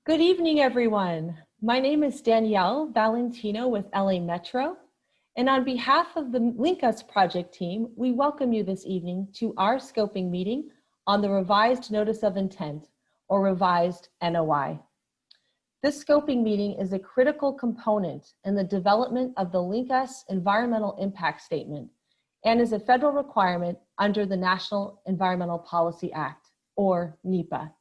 Good evening, everyone. My name is Danielle Valentino with LA Metro, and on behalf of the Link Us project team, we welcome you this evening to our scoping meeting on the revised Notice of Intent, or revised NOI. This scoping meeting is a critical component in the development of the Link Us Environmental Impact Statement and is a federal requirement under the National Environmental Policy Act, or NEPA.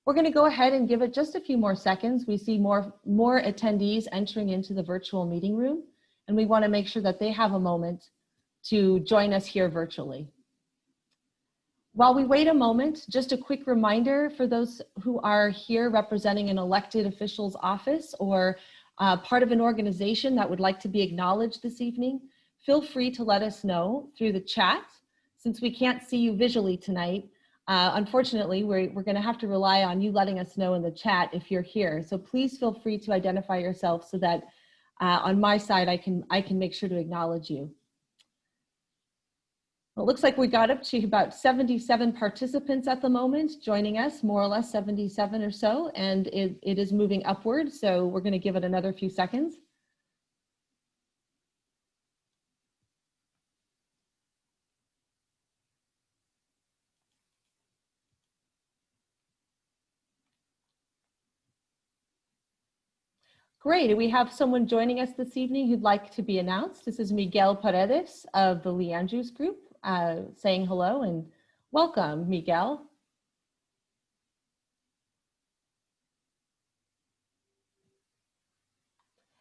We're going to go ahead and give it just a few more seconds. We see more attendees entering into the virtual meeting room, and we want to make sure that they have a moment to join us here virtually. While we wait a moment, just a quick reminder for those who are here representing an elected official's office or part of an organization that would like to be acknowledged this evening, feel free to let us know through the chat. Since we can't see you visually tonight, unfortunately, we're going to have to rely on you letting us know in the chat if you're here. So please feel free to identify yourself so that on my side, I can make sure to acknowledge you. Well, it looks like we got up to about 77 participants at the moment joining us, more or less 77 or so, and it is moving upward. So we're going to give it another few seconds. Great, we have someone joining us this evening who'd like to be announced. This is Miguel Paredes of the Lee Andrews Group saying hello and welcome, Miguel.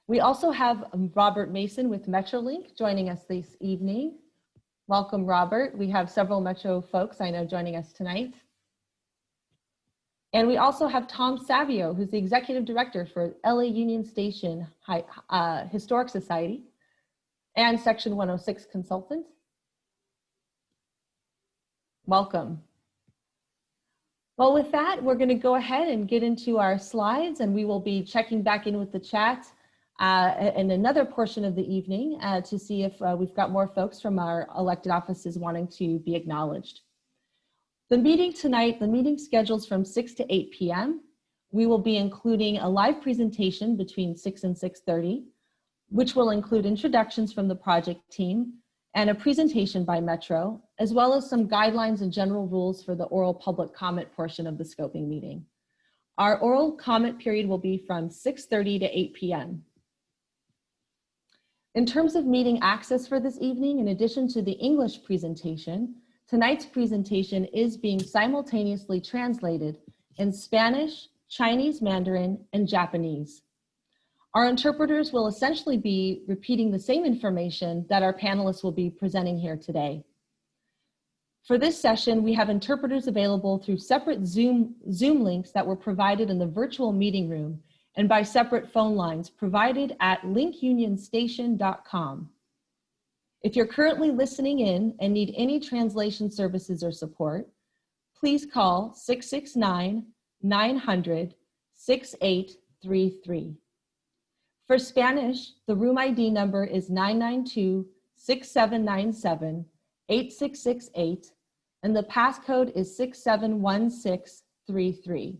We also have Robert Mason with Metrolink joining us this evening. Welcome, Robert. We have several Metro folks I know joining us tonight. And we also have Tom Savio, who's the Executive Director for LA Union Station Historic Society and Section 106 Consultant. Welcome. Well, with that, we're going to go ahead and get into our slides, and we will be checking back in with the chat in another portion of the evening to see if we've got more folks from our elected offices wanting to be acknowledged. The meeting tonight, the meeting schedules from 6 to 8 p.m. We will be including a live presentation between 6 and 6:30, which will include introductions from the project team and a presentation by Metro, as well as some guidelines and general rules for the oral public comment portion of the scoping meeting. Our oral comment period will be from 6:30 to 8 p.m. In terms of meeting access for this evening, in addition to the English presentation, tonight's presentation is being simultaneously translated in Spanish, Chinese, Mandarin, and Japanese. Our interpreters will essentially be repeating the same information that our panelists will be presenting here today. For this session, we have interpreters available through separate Zoom links that were provided in the virtual meeting room and by separate phone lines provided at linkunionstation.com. If you're currently listening in and need any translation services or support, please call 669-900-6833. For Spanish, the room ID number is 992-6797-8668, and the passcode is 671633.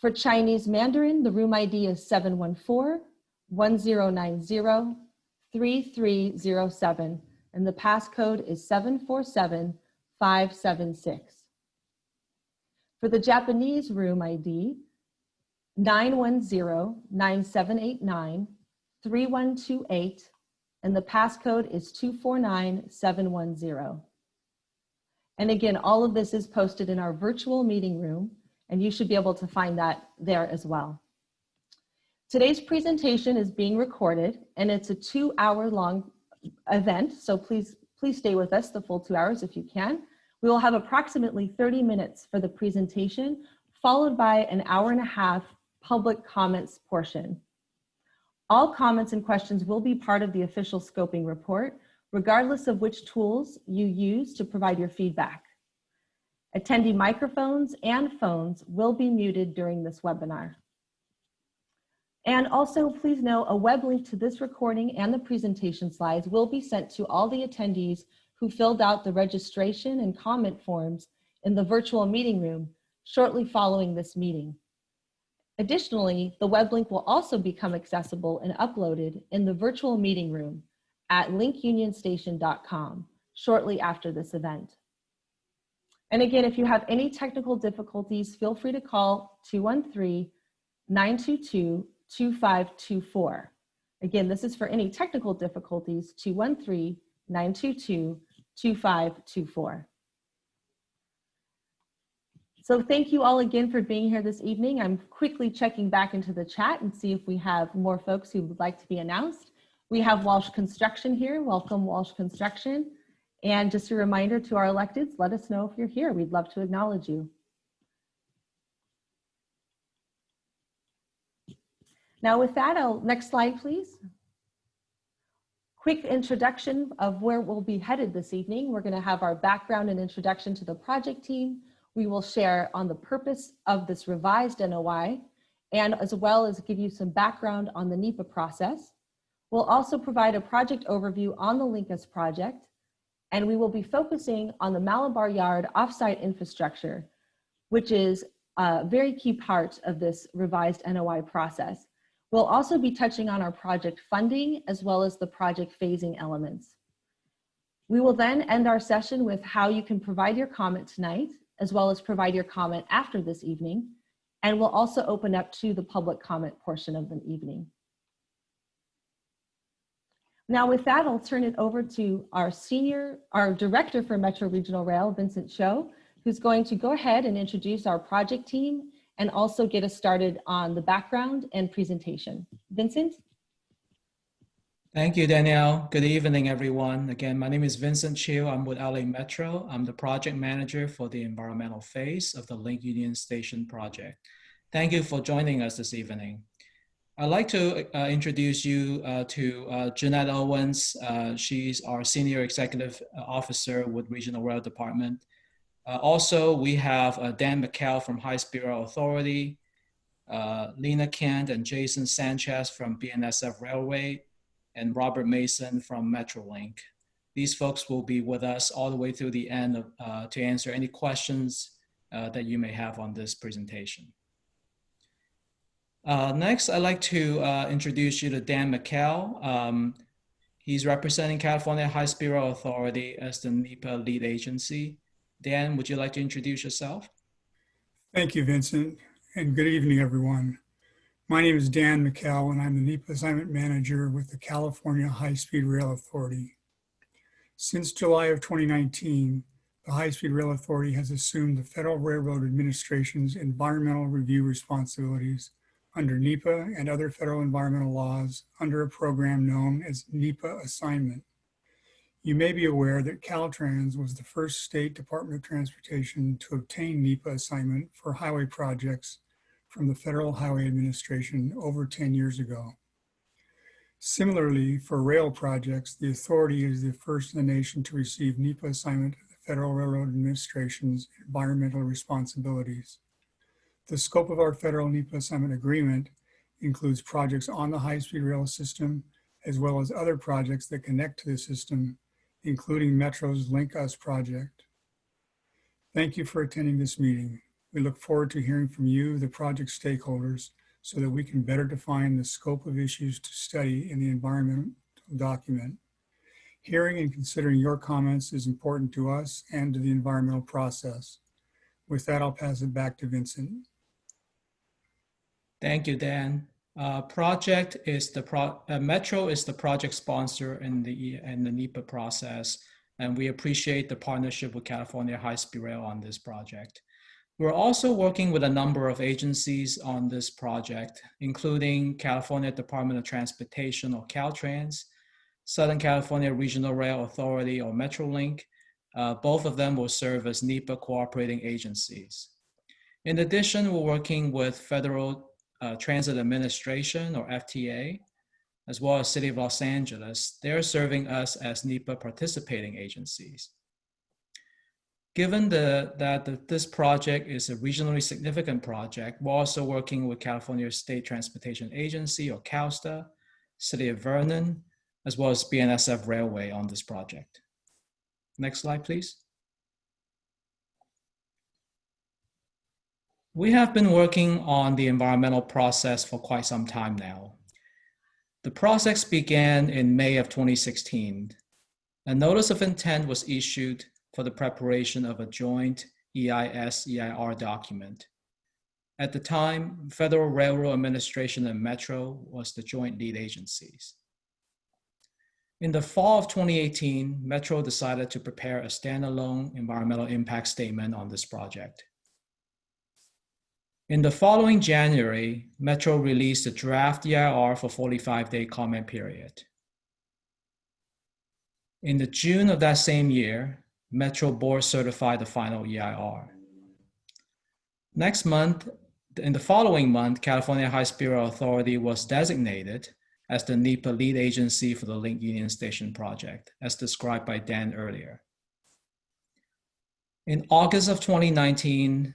For Chinese Mandarin, the room ID is 714-1090-3307, and the passcode is 747576. For the Japanese room ID, 910-9789-3128, and the passcode is 249710. And again, all of this is posted in our virtual meeting room, and you should be able to find that there as well. Today's presentation is being recorded, and it's a 2-hour-long event, so please stay with us the full 2 hours if you can. We will have approximately 30 minutes for the presentation, followed by an hour-and-a-half public comments portion. All comments and questions will be part of the official scoping report, regardless of which tools you use to provide your feedback. Attendee microphones and phones will be muted during this webinar. And also, please know a web link to this recording and the presentation slides will be sent to all the attendees who filled out the registration and comment forms in the virtual meeting room shortly following this meeting. Additionally, the web link will also become accessible and uploaded in the virtual meeting room at linkunionstation.com shortly after this event. And again, if you have any technical difficulties, feel free to call 213-922-2524. Again, this is for any technical difficulties, 213-922-2524. So thank you all again for being here this evening. I'm quickly checking back into the chat and see if we have more folks who would like to be announced. We have Walsh Construction here. Welcome, Walsh Construction. And just a reminder to our electeds, let us know if you're here. We'd love to acknowledge you. Now with that, next slide, please. Quick introduction of where we'll be headed this evening. We're going to have our background and introduction to the project team. We will share on the purpose of this revised NOI, and as well as give you some background on the NEPA process. We'll also provide a project overview on the LINCUS project, and we will be focusing on the Malabar Yard offsite infrastructure, which is a very key part of this revised NOI process. We'll also be touching on our project funding as well as the project phasing elements. We will then end our session with how you can provide your comment tonight, as well as provide your comment after this evening, and we'll also open up to the public comment portion of the evening. Now with that, I'll turn it over to our Director for Metro Regional Rail, Vincent Cho, who's going to go ahead and introduce our project team and also get us started on the background and presentation. Vincent? Thank you, Danielle. Good evening, everyone. Again, my name is Vincent Chiu. I'm with LA Metro. I'm the project manager for the environmental phase of the Link Union Station project. Thank you for joining us this evening. I'd like to introduce you to Jeanette Owens. She's our Senior Executive Officer with Regional Rail Department. Also, we have Dan McCall from High Speed Rail Authority, Lena Kent and Jason Sanchez from BNSF Railway, and Robert Mason from Metrolink. These folks will be with us all the way through the end to answer any questions that you may have on this presentation. Next, I'd like to introduce you to Dan McCall. He's representing California High Speed Rail Authority as the NEPA lead agency. Dan, would you like to introduce yourself? Thank you, Vincent, and good evening, everyone. My name is Dan McCall, and I'm the NEPA Assignment Manager with the California High Speed Rail Authority. Since July of 2019, the High Speed Rail Authority has assumed the Federal Railroad Administration's environmental review responsibilities under NEPA and other federal environmental laws under a program known as NEPA Assignment. You may be aware that Caltrans was the first state Department of Transportation to obtain NEPA assignment for highway projects from the Federal Highway Administration over 10 years ago. Similarly, for rail projects, the authority is the first in the nation to receive NEPA assignment of the Federal Railroad Administration's environmental responsibilities. The scope of our federal NEPA assignment agreement includes projects on the high-speed rail system, as well as other projects that connect to the system, including Metro's LINCUS project. Thank you for attending this meeting. We look forward to hearing from you, the project stakeholders, so that we can better define the scope of issues to study in the environmental document. Hearing and considering your comments is important to us and to the environmental process. With that, I'll pass it back to Vincent. Thank you, Dan. Metro is the project sponsor in the NEPA process, and we appreciate the partnership with California High Speed Rail on this project. We're also working with a number of agencies on this project, including California Department of Transportation, or Caltrans, Southern California Regional Rail Authority, or Metrolink. Both of them will serve as NEPA cooperating agencies. In addition, we're working with Federal Transit Administration, or FTA, as well as City of Los Angeles. They're serving us as NEPA participating agencies. Given that this project is a regionally significant project, we're also working with California State Transportation Agency, or CALSTA, City of Vernon, as well as BNSF Railway on this project. Next slide, please. We have been working on the environmental process for quite some time now. The process began in May of 2016. A notice of intent was issued for the preparation of a joint EIS-EIR document. At the time, Federal Railroad Administration and Metro was the joint lead agencies. In the fall of 2018, Metro decided to prepare a standalone environmental impact statement on this project. In the following January, Metro released a draft EIR for 45-day comment period. In the June of that same year, Metro board certified the final EIR. Next month, in the following month, California High-Speed Rail Authority was designated as the NEPA lead agency for the Link Union Station project, as described by Dan earlier. In August of 2019,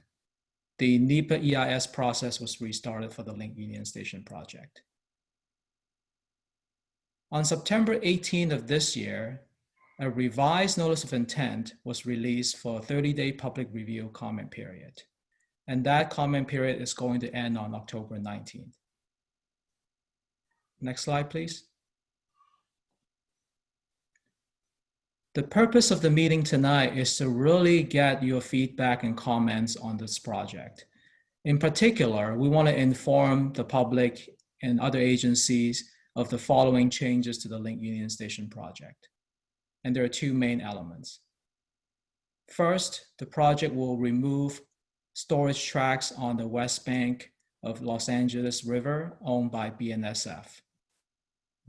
the NEPA EIS process was restarted for the Link Union Station project. On September 18th of this year, a revised notice of intent was released for a 30-day public review comment period. And that comment period is going to end on October 19th. Next slide, please. The purpose of the meeting tonight is to really get your feedback and comments on this project. In particular, we want to inform the public and other agencies of the following changes to the Link Union Station project. And there are two main elements. First, the project will remove storage tracks on the west bank of Los Angeles River owned by BNSF.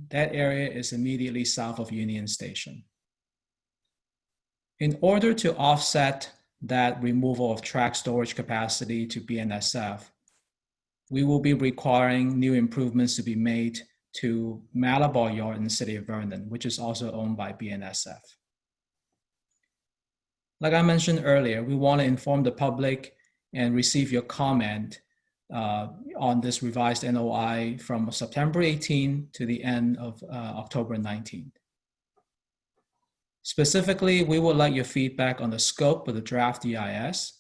That area is immediately south of Union Station. In order to offset that removal of track storage capacity to BNSF, we will be requiring new improvements to be made to Malabar Yard in the City of Vernon, which is also owned by BNSF. Like I mentioned earlier, we want to inform the public and receive your comment on this revised NOI from September 18 to the end of October 19. Specifically, we would like your feedback on the scope of the draft EIS,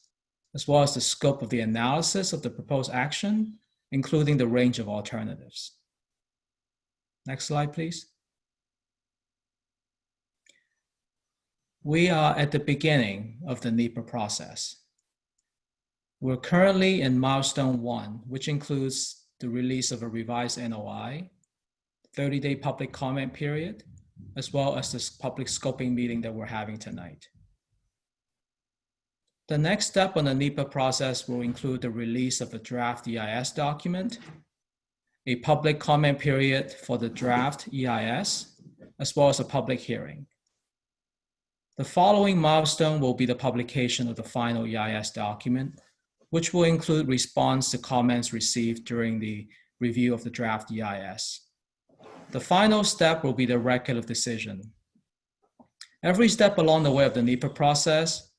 as well as the scope of the analysis of the proposed action, including the range of alternatives. Next slide, please. We are at the beginning of the NEPA process. We're currently in milestone 1, which includes the release of a revised NOI, 30-day public comment period, as well as this public scoping meeting that we're having tonight. The next step on the NEPA process will include the release of a draft EIS document, a public comment period for the draft EIS, as well as a public hearing. The following milestone will be the publication of the final EIS document, which will include response to comments received during the review of the draft EIS. The final step will be the record of decision. Every step along the way of the NEPA process,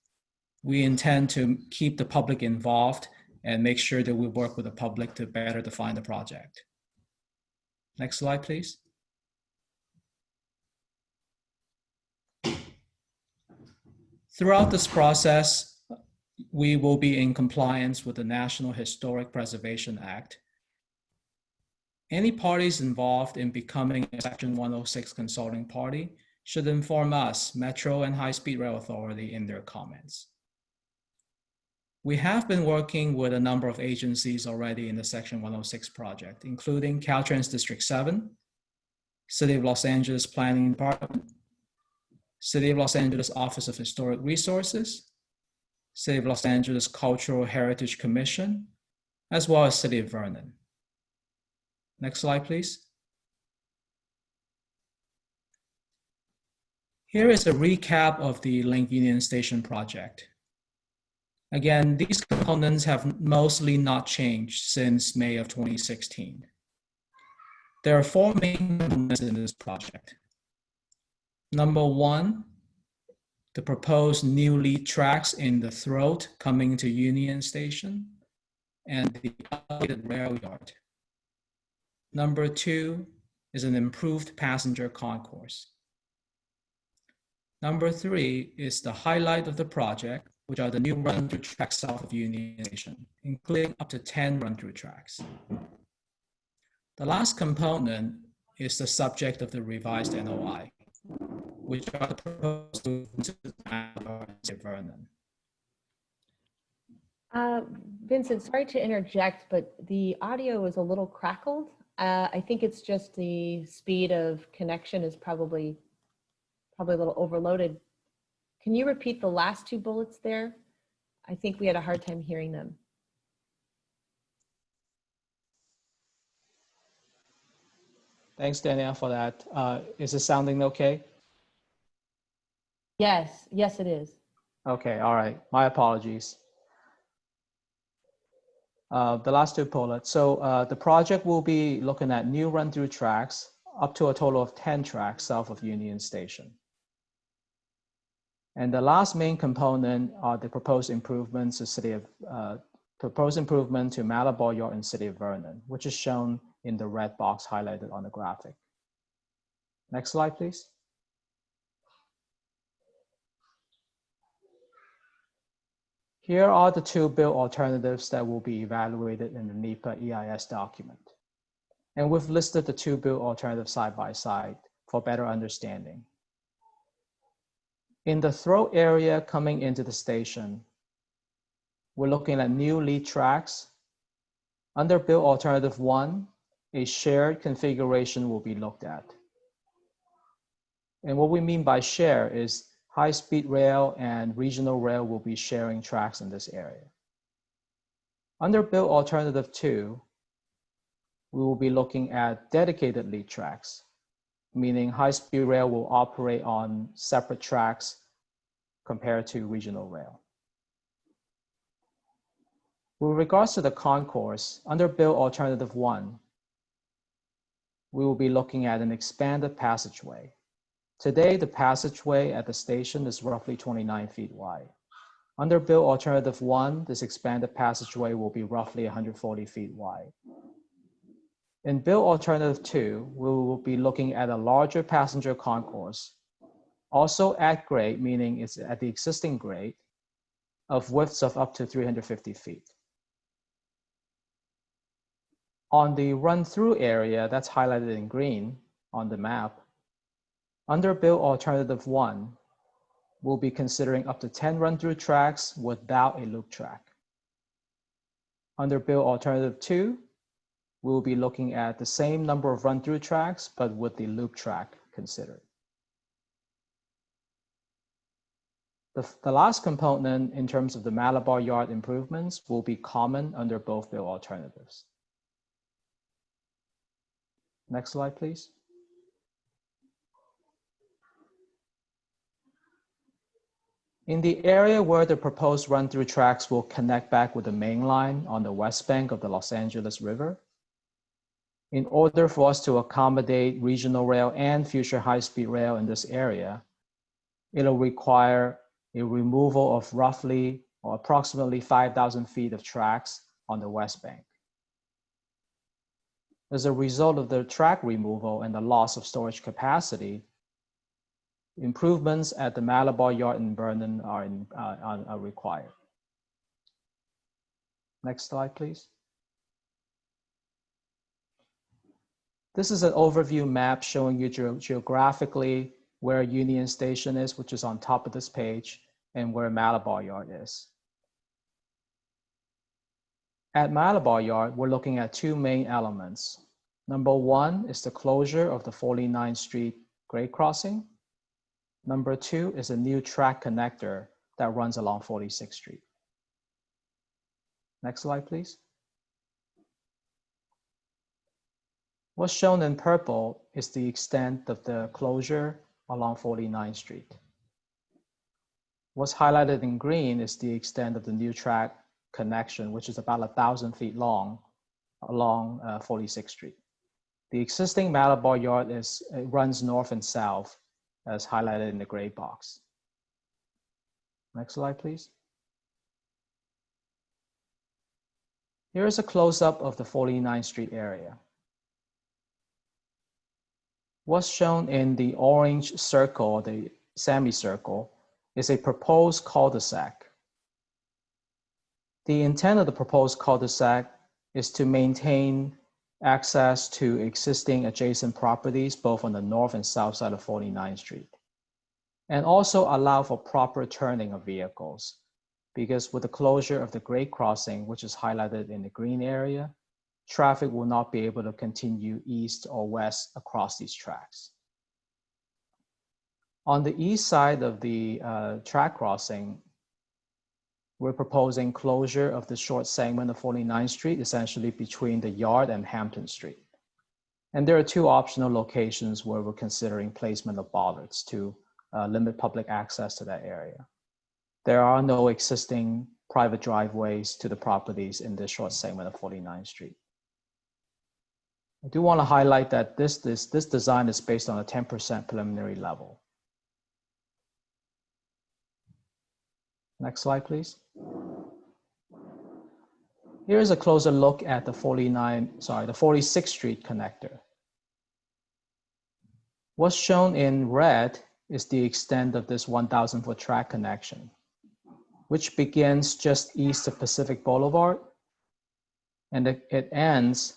we intend to keep the public involved and make sure that we work with the public to better define the project. Next slide, please. Throughout this process, we will be in compliance with the National Historic Preservation Act. Any parties involved in becoming a Section 106 consulting party should inform us, Metro and High-Speed Rail Authority, in their comments. We have been working with a number of agencies already in the Section 106 project, including Caltrans District 7, City of Los Angeles Planning Department, City of Los Angeles Office of Historic Resources, City of Los Angeles Cultural Heritage Commission, as well as City of Vernon. Next slide, please. Here is a recap of the Link Union Station project. Again, these components have mostly not changed since May of 2016. There are four main components in this project. Number one, the proposed new lead tracks in the throat coming to Union Station and the updated rail yard. Number two is an improved passenger concourse. Number three is the highlight of the project, which are the new run-through tracks south of Union Station, including up to 10 run-through tracks. The last component is the subject of the revised NOI, which are the proposed movements to Vernon. Vincent, sorry to interject, but the audio is a little crackled. I think it's just the speed of connection is probably a little overloaded. Can you repeat the last two bullets there? I think we had a hard time hearing them. Thanks, Danielle, for that. Is it sounding okay? Yes, yes, it is. Okay, all right. My apologies. The last two bullets. So the project will be looking at new run-through tracks up to a total of 10 tracks south of Union Station. And the last main component are the proposed improvements to proposed improvement to Malabar Yard and City of Vernon, which is shown in the red box highlighted on the graphic. Next slide, please. Here are the two build alternatives that will be evaluated in the NEPA EIS document. And we've listed the two build alternatives side by side for better understanding. In the throat area coming into the station, we're looking at new lead tracks. Under build alternative 1, a shared configuration will be looked at. And what we mean by share is high-speed rail and regional rail will be sharing tracks in this area. Under build alternative 2, we will be looking at dedicated lead tracks, meaning high-speed rail will operate on separate tracks compared to regional rail. With regards to the concourse, under build alternative 1, we will be looking at an expanded passageway. Today, the passageway at the station is roughly 29 feet wide. Under build alternative 1, this expanded passageway will be roughly 140 feet wide. In build alternative 2, we will be looking at a larger passenger concourse, also at grade, meaning it's at the existing grade, of widths of up to 350 feet. On the run-through area that's highlighted in green on the map, under build alternative 1, we'll be considering up to 10 run-through tracks without a loop track. Under build alternative 2, we'll be looking at the same number of run-through tracks, but with the loop track considered. The last component in terms of the Malabar Yard improvements will be common under both build alternatives. Next slide, please. In the area where the proposed run-through tracks will connect back with the main line on the west bank of the Los Angeles River, in order for us to accommodate regional rail and future high-speed rail in this area, it'll require a removal of roughly or approximately 5,000 feet of tracks on the west bank. As a result of the track removal and the loss of storage capacity, improvements at the Malabar Yard in Vernon are required. Next slide, please. This is an overview map showing you geographically where Union Station is, which is on top of this page, and where Malabar Yard is. At Malabar Yard, we're looking at two main elements. Number one is the closure of the 49th Street grade crossing. Number two is a new track connector that runs along 46th Street. Next slide, please. What's shown in purple is the extent of the closure along 49th Street. What's highlighted in green is the extent of the new track connection, which is about 1,000 feet long along 46th Street. The existing Malabar Yard it runs north and south, as highlighted in the gray box. Next slide, please. Here is a close-up of the 49th Street area. What's shown in the orange circle, the semicircle, is a proposed cul-de-sac. The intent of the proposed cul-de-sac is to maintain access to existing adjacent properties, both on the north and south side of 49th Street, and also allow for proper turning of vehicles, because with the closure of the grade crossing, which is highlighted in the green area, traffic will not be able to continue east or west across these tracks. On the east side of the track crossing, we're proposing closure of the short segment of 49th Street, essentially between the Yard and Hampton Street. And there are two optional locations where we're considering placement of bollards to limit public access to that area. There are no existing private driveways to the properties in this short segment of 49th Street. I do want to highlight that this design is based on a 10% preliminary level. Next slide, please. Here's a closer look at the 46th Street connector. What's shown in red is the extent of this 1,000-foot track connection, which begins just east of Pacific Boulevard, and it ends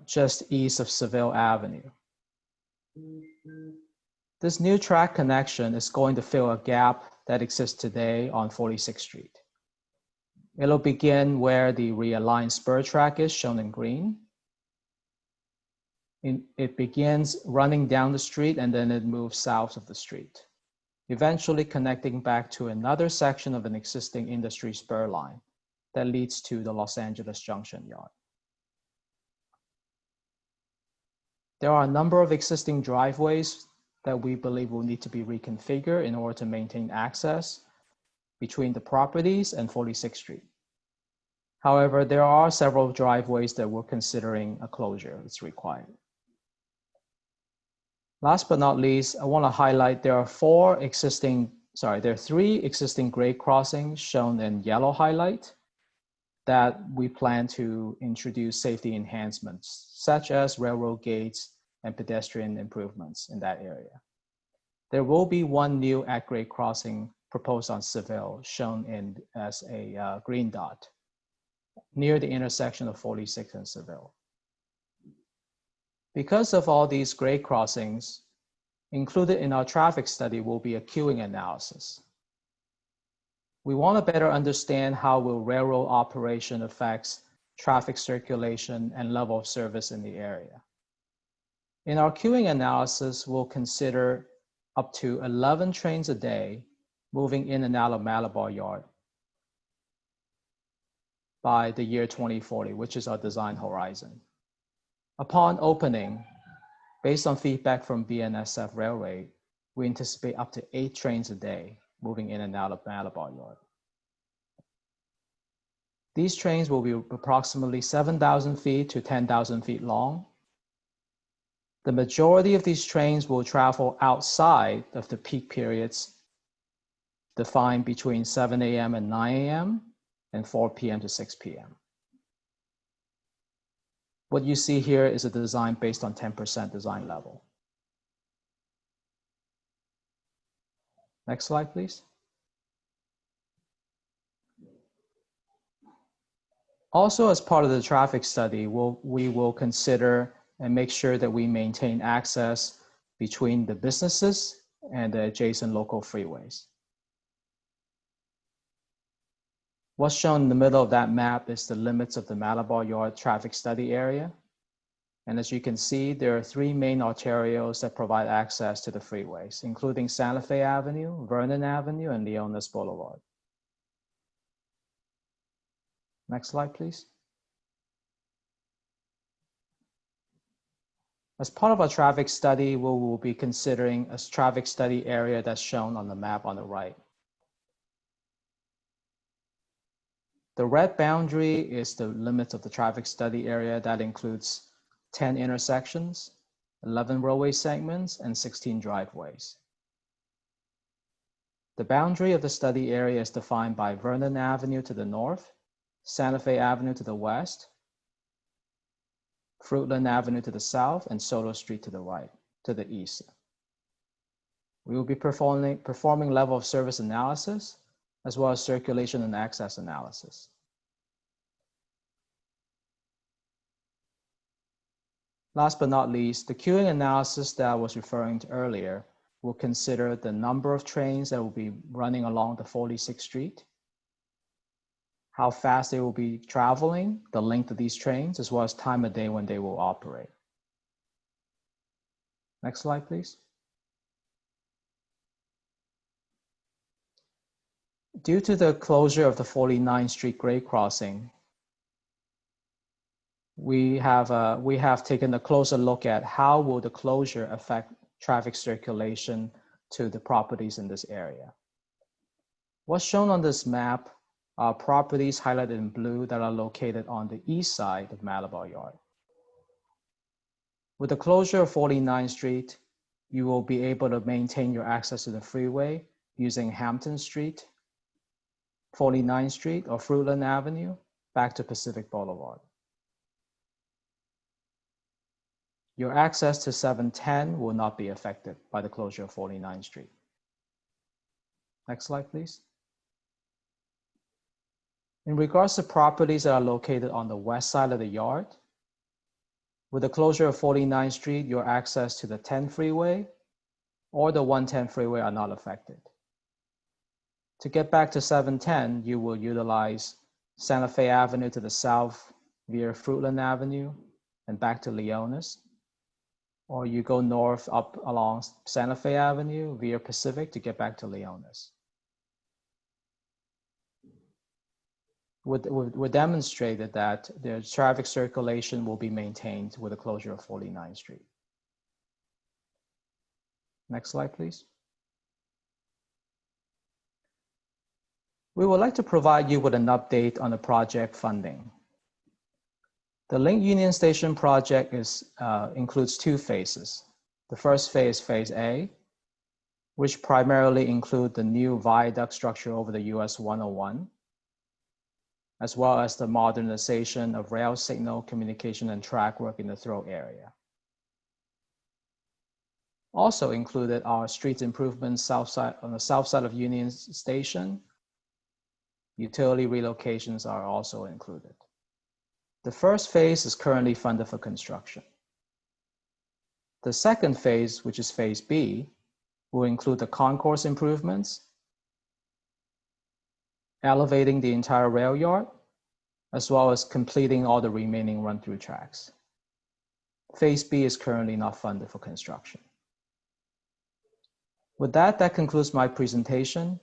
just east of Seville Avenue. This new track connection is going to fill a gap that exists today on 46th Street. It'll begin where the realigned spur track is, shown in green. It begins running down the street and then it moves south of the street, eventually connecting back to another section of an existing industry spur line that leads to the Los Angeles Junction Yard. There are a number of existing driveways that we believe will need to be reconfigured in order to maintain access between the properties and 46th Street. However, there are several driveways that we're considering a closure that's required. Last but not least, I want to highlight there are three existing grade crossings shown in yellow highlight that we plan to introduce safety enhancements, such as railroad gates and pedestrian improvements in that area. There will be one new at-grade crossing proposed on Seville, shown as a green dot, near the intersection of 46 and Seville. Because of all these grade crossings, included in our traffic study will be a queuing analysis. We want to better understand how will railroad operation affects traffic circulation and level of service in the area. In our queuing analysis, we'll consider up to 11 trains a day moving in and out of Malabar Yard by the year 2040, which is our design horizon. Upon opening, based on feedback from BNSF Railway, we anticipate up to 8 trains a day moving in and out of Malabar Yard. These trains will be approximately 7,000 feet to 10,000 feet long. The majority of these trains will travel outside of the peak periods defined between 7 a.m. and 9 a.m. and 4 p.m. to 6 p.m. What you see here is a design based on 10% design level. Next slide, please. Also, as part of the traffic study, we will consider and make sure that we maintain access between the businesses and the adjacent local freeways. What's shown in the middle of that map is the limits of the Malabar Yard traffic study area. And as you can see, there are 3 main arterials that provide access to the freeways, including Santa Fe Avenue, Vernon Avenue, and Leonis Boulevard. Next slide, please. As part of our traffic study, we will be considering a traffic study area that's shown on the map on the right. The red boundary is the limits of the traffic study area. That includes 10 intersections, 11 roadway segments, and 16 driveways. The boundary of the study area is defined by Vernon Avenue to the north, Santa Fe Avenue to the west, Fruitland Avenue to the south, and Soto Street to the right, to the east. We will be performing level of service analysis, as well as circulation and access analysis. Last but not least, the queuing analysis that I was referring to earlier will consider the number of trains that will be running along the 46th Street, how fast they will be traveling, the length of these trains, as well as time of day when they will operate. Next slide, please. Due to the closure of the 49th Street grade crossing, we have taken a closer look at how will the closure affect traffic circulation to the properties in this area. What's shown on this map are properties highlighted in blue that are located on the east side of Malabar Yard. With the closure of 49th Street, you will be able to maintain your access to the freeway using Hampton Street, 49th Street, or Fruitland Avenue back to Pacific Boulevard. Your access to 710 will not be affected by the closure of 49th Street. Next slide, please. In regards to properties that are located on the west side of the yard, with the closure of 49th Street, your access to the 10 freeway or the 110 freeway are not affected. To get back to 710, you will utilize Santa Fe Avenue to the south via Fruitland Avenue and back to Leonis. Or you go north up along Santa Fe Avenue via Pacific to get back to Leonis. We demonstrated that the traffic circulation will be maintained with the closure of 49th Street. Next slide, please. We would like to provide you with an update on the project funding. The Link Union Station project includes two phases. The first phase, phase A, which primarily include the new viaduct structure over the US 101, as well as the modernization of rail signal, communication, and track work in the Throat area. Also included are street improvements on the south side of Union Station. Utility relocations are also included. The first phase is currently funded for construction. The second phase, which is phase B, will include the concourse improvements, elevating the entire rail yard, as well as completing all the remaining run-through tracks. Phase B is currently not funded for construction. With that, that concludes my presentation,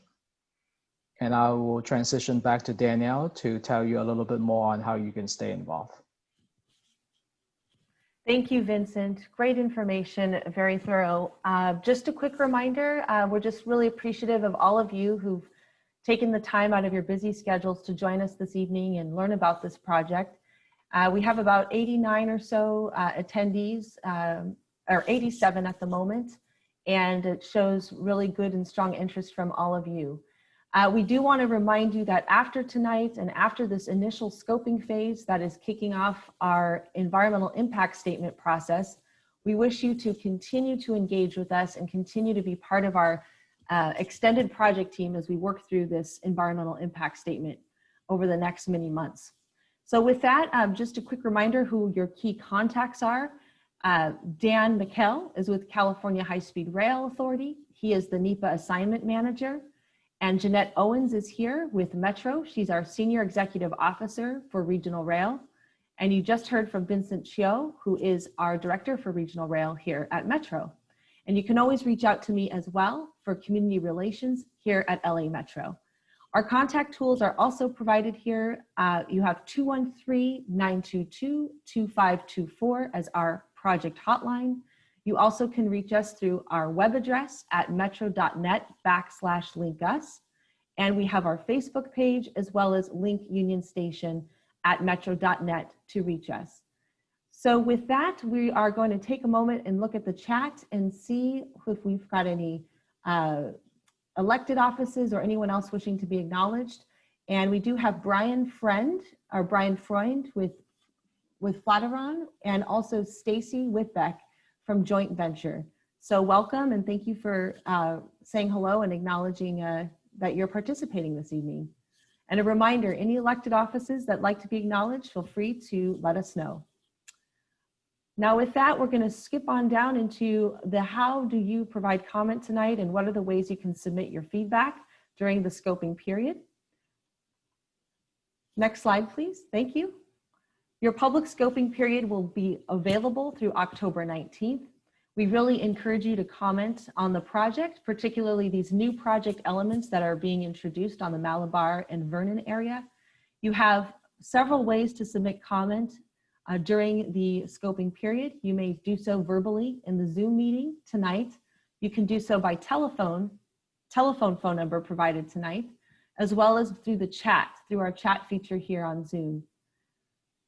and I will transition back to Danielle to tell you a little bit more on how you can stay involved. Thank you, Vincent. Great information, very thorough. Just a quick reminder, we're just really appreciative of all of you who've taken the time out of your busy schedules to join us this evening and learn about this project. We have about 89 or so attendees, or 87 at the moment, and it shows really good and strong interest from all of you. We do want to remind you that after tonight and after this initial scoping phase that is kicking off our environmental impact statement process, we wish you to continue to engage with us and continue to be part of our extended project team as we work through this environmental impact statement over the next many months. So with that, just a quick reminder who your key contacts are. Dan McKell is with California High-Speed Rail Authority. He is the NEPA assignment manager. And Jeanette Owens is here with Metro. She's our Senior Executive Officer for Regional Rail. And you just heard from Vincent Chio, who is our Director for Regional Rail here at Metro. And you can always reach out to me as well for community relations here at LA Metro. Our contact tools are also provided here. You have 213-922-2524 as our project hotline. You also can reach us through our web address at metro.net/linkus. And we have our Facebook page as well as link Union Station at metro.net to reach us. So with that, we are going to take a moment and look at the chat and see if we've got any elected offices or anyone else wishing to be acknowledged. And we do have Brian Freund with Flatiron, and also Stacy Whitbeck from Joint Venture. So welcome and thank you for saying hello and acknowledging that you're participating this evening. And a reminder, any elected offices that like to be acknowledged, feel free to let us know. Now with that, we're going to skip on down into the how do you provide comment tonight and what are the ways you can submit your feedback during the scoping period. Next slide, please. Thank you. Your public scoping period will be available through October 19th. We really encourage you to comment on the project, particularly these new project elements that are being introduced on the Malabar and Vernon area. You have several ways to submit comment during the scoping period. You may do so verbally in the Zoom meeting tonight. You can do so by telephone phone number provided tonight, as well as through the chat, through our chat feature here on Zoom.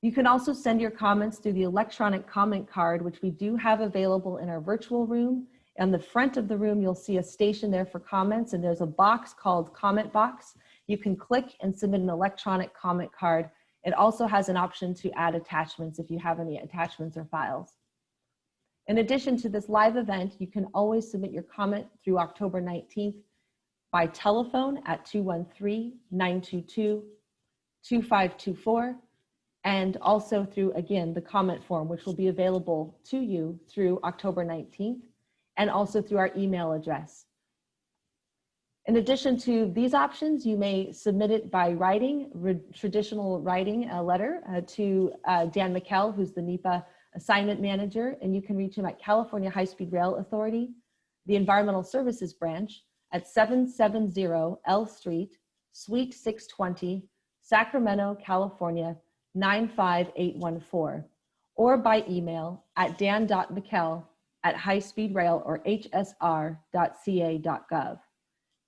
You can also send your comments through the electronic comment card, which we do have available in our virtual room. On the front of the room, you'll see a station there for comments, and there's a box called Comment Box. You can click and submit an electronic comment card. It also has an option to add attachments if you have any attachments or files. In addition to this live event, you can always submit your comment through October 19th by telephone at 213-922-2524, and also through, again, the comment form, which will be available to you through October 19th, and also through our email address. In addition to these options, you may submit it by writing, traditional writing, a letter to Dan McKell, who's the NEPA assignment manager, and you can reach him at California High-Speed Rail Authority, the Environmental Services Branch at 770 L Street, Suite 620, Sacramento, California, 95814, or by email at dan.mckell@highspeedrail or hsr.ca.gov.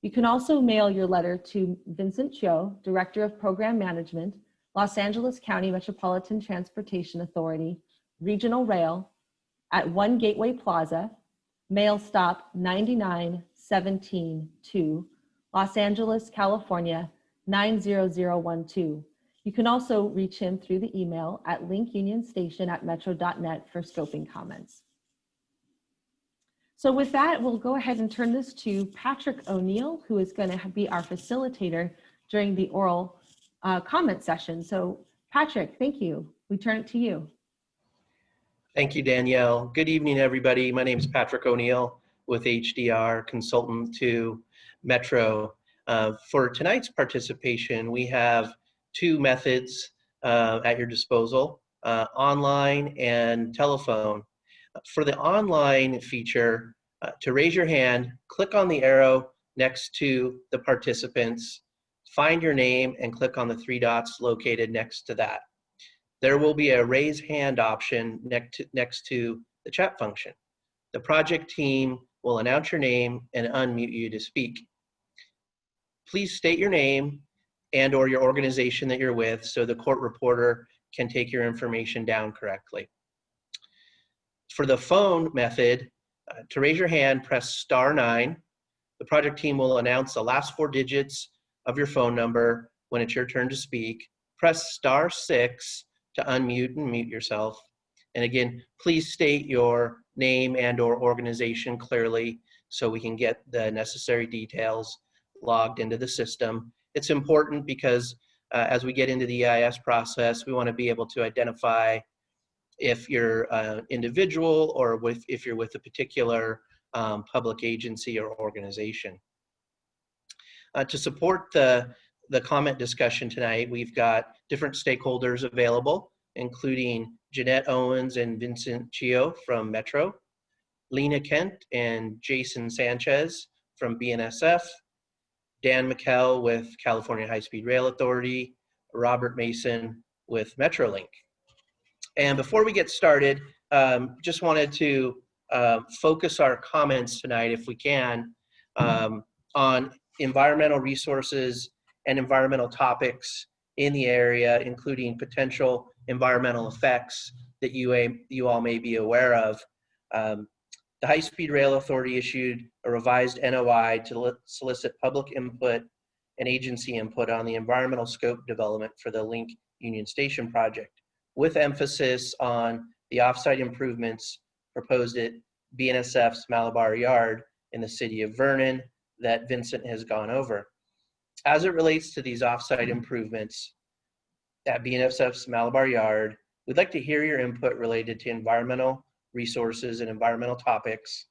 You can also mail your letter to Vincent Cho, Director of Program Management, Los Angeles County Metropolitan Transportation Authority, Regional Rail, at 1 Gateway Plaza, Mail Stop 99172, Los Angeles, California, 90012. You can also reach him through the email at linkunionStation@metro.net for scoping comments. So with that, we'll go ahead and turn this to Patrick O'Neill, who is going to be our facilitator during the oral comment session. So Patrick, thank you. We turn it to you. Thank you, Danielle. Good evening, everybody. My name is Patrick O'Neill with HDR, consultant to Metro. For tonight's participation, we have two methods at your disposal, online and telephone. For the online feature, to raise your hand, click on the arrow next to the participants, find your name, and click on the three dots located next to that. There will be a raise hand option next to the chat function. The project team will announce your name and unmute you to speak. Please state your name and or your organization that you're with so the court reporter can take your information down correctly. For the phone method, to raise your hand, press *9. The project team will announce the last 4 digits of your phone number when it's your turn to speak. Press *6 to unmute and mute yourself. And again, please state your name and or organization clearly so we can get the necessary details logged into the system. It's important because as we get into the EIS process, we want to be able to identify if you're an individual or if you're with a particular public agency or organization. To support the comment discussion tonight, we've got different stakeholders available, including Jeanette Owens and Vincent Chio from Metro, Lena Kent and Jason Sanchez from BNSF, Dan McKell with California High-Speed Rail Authority, Robert Mason with Metrolink. And before we get started, just wanted to focus our comments tonight, if we can, on environmental resources and environmental topics in the area, including potential environmental effects that you all may be aware of. The High Speed Rail Authority issued a revised NOI to solicit public input and agency input on the environmental scope development for the Link Union Station project, with emphasis on the offsite improvements proposed at BNSF's Malabar Yard in the city of Vernon that Vincent has gone over. As it relates to these offsite improvements at BNSF's Malabar Yard, we'd like to hear your input related to environmental resources and environmental topics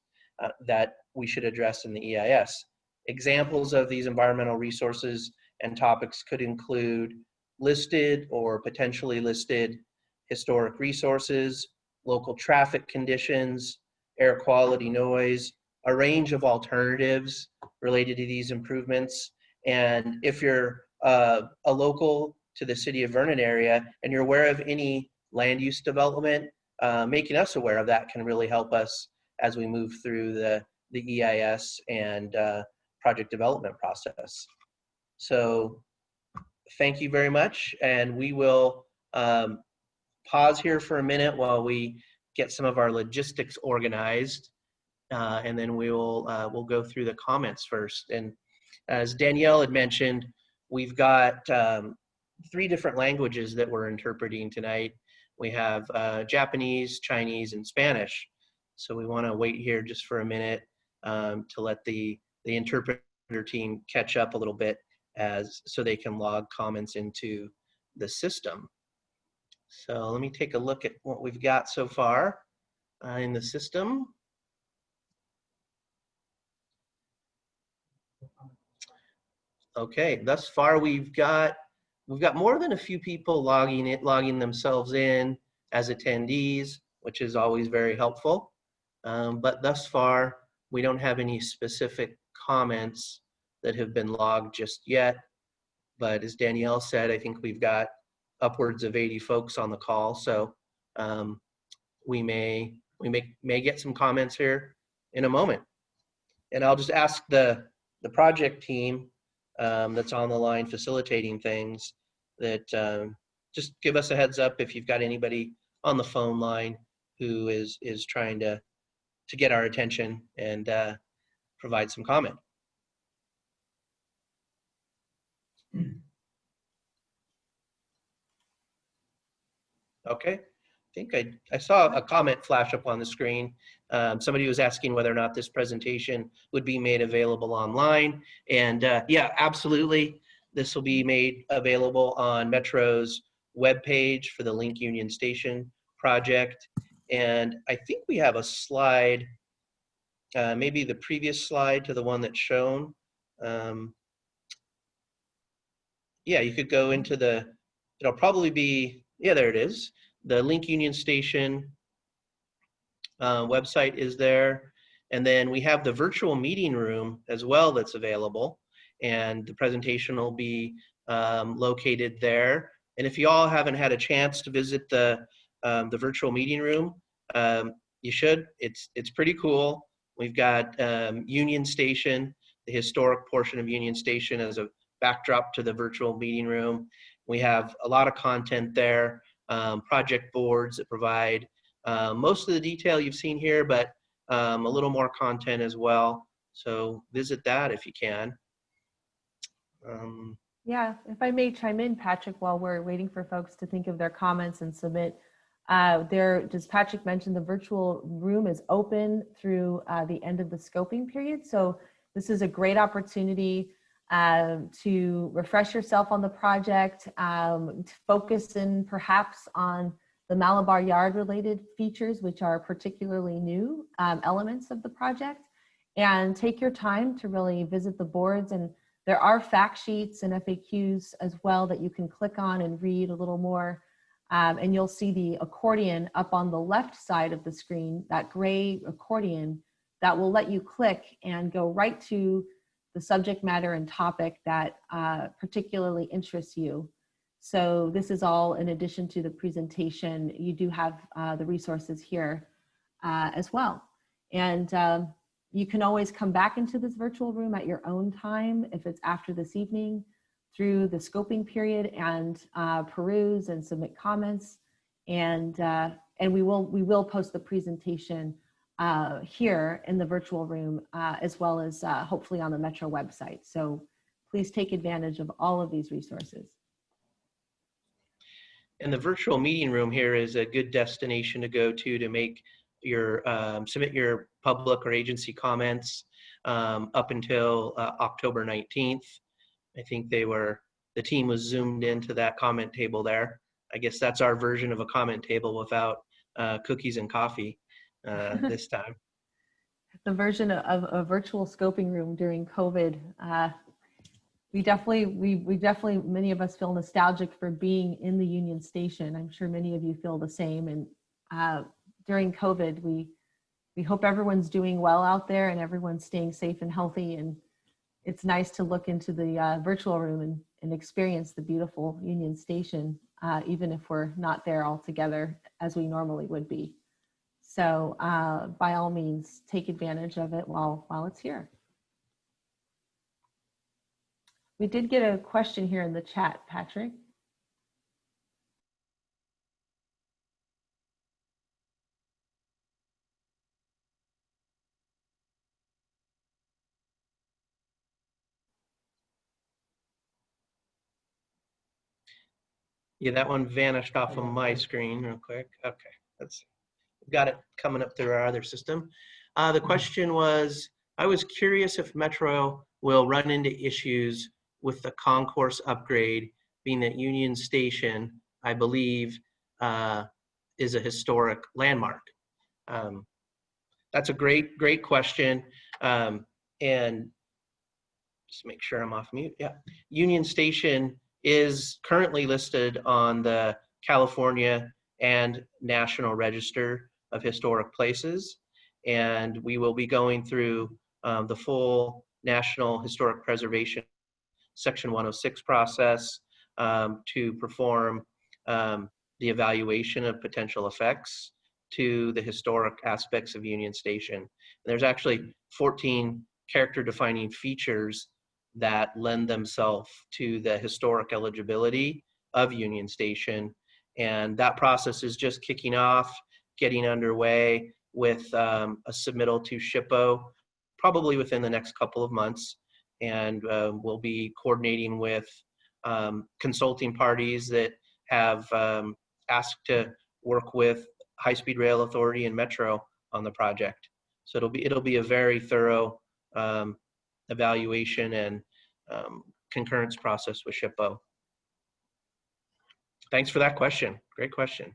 that we should address in the EIS. Examples of these environmental resources and topics could include listed or potentially listed historic resources, local traffic conditions, air quality, noise, a range of alternatives related to these improvements. And if you're a local to the city of Vernon area and you're aware of any land use development, making us aware of that can really help us as we move through the EIS and project development process. So thank you very much. And we will pause here for a minute while we get some of our logistics organized. And then we'll go through the comments first. And as Danielle had mentioned, we've got 3 different languages that we're interpreting tonight. We have Japanese, Chinese, and Spanish. So we want to wait here just for a minute to let the interpreter team catch up a little bit so they can log comments into the system. So let me take a look at what we've got so far in the system. Okay, thus far we've got more than a few people logging themselves in as attendees, which is always very helpful. But thus far, we don't have any specific comments that have been logged just yet. But as Danielle said, I think we've got upwards of 80 folks on the call. So we may get some comments here in a moment. And I'll just ask the project team that's on the line facilitating things that just give us a heads up if you've got anybody on the phone line who is trying to get our attention and provide some comment. Okay, I think I saw a comment flash up on the screen. Somebody was asking whether or not this presentation would be made available online. And yeah, absolutely. This will be made available on Metro's webpage for the Link Union Station project. And I think we have a slide, maybe the previous slide to the one that's shown. Yeah, you could go into it'll probably be, yeah, there it is. The Link Union Station website is there. And then we have the virtual meeting room as well that's available. And the presentation will be located there. And if you all haven't had a chance to visit the virtual meeting room, you should. It's pretty cool. We've got Union Station, the historic portion of Union Station as a backdrop to the virtual meeting room. We have a lot of content there, project boards that provide most of the detail you've seen here, but a little more content as well. So visit that if you can. Yeah, if I may chime in, Patrick, while we're waiting for folks to think of their comments and submit, as Patrick mentioned, the virtual room is open through the end of the scoping period. So this is a great opportunity to refresh yourself on the project, to focus in perhaps on the Malabar Yard related features, which are particularly new elements of the project, and take your time to really visit the boards. And there are fact sheets and FAQs as well that you can click on and read a little more. And you'll see the accordion up on the left side of the screen, that gray accordion that will let you click and go right to the subject matter and topic that particularly interests you. So this is all in addition to the presentation. You do have the resources here as well. And You can always come back into this virtual room at your own time if it's after this evening through the scoping period and peruse and submit comments. And we will post the presentation here in the virtual room as well as hopefully on the Metro website. So please take advantage of all of these resources. And the virtual meeting room here is a good destination to go to make your submit your public or agency comments up until October 19th. I think the team was zoomed into that comment table there. I guess that's our version of a comment table without cookies and coffee this time. The version of a virtual scoping room during COVID. We definitely, many of us feel nostalgic for being in the Union Station. I'm sure many of you feel the same. And during COVID, we hope everyone's doing well out there and everyone's staying safe and healthy. And it's nice to look into the virtual room and experience the beautiful Union Station, even if we're not there all together as we normally would be. So by all means, take advantage of it while it's here. We did get a question here in the chat, Patrick. Yeah, that one vanished off of my screen real quick. Okay, got it coming up through our other system. The question was, I was curious if Metro will run into issues with the concourse upgrade, being that Union Station, I believe, is a historic landmark. That's a great question. And just make sure I'm off mute. Yeah, Union Station is currently listed on the California and National Register of Historic Places. And we will be going through the full National Historic Preservation Section 106 process to perform the evaluation of potential effects to the historic aspects of Union Station. And there's actually 14 character defining features that lend themselves to the historic eligibility of Union Station. And that process is just kicking off, getting underway with a submittal to SHPO, probably within the next couple of months. And we'll be coordinating with consulting parties that have asked to work with High Speed Rail Authority and Metro on the project. So it'll be a very thorough evaluation and concurrence process with SHPO. Thanks for that question. Great question.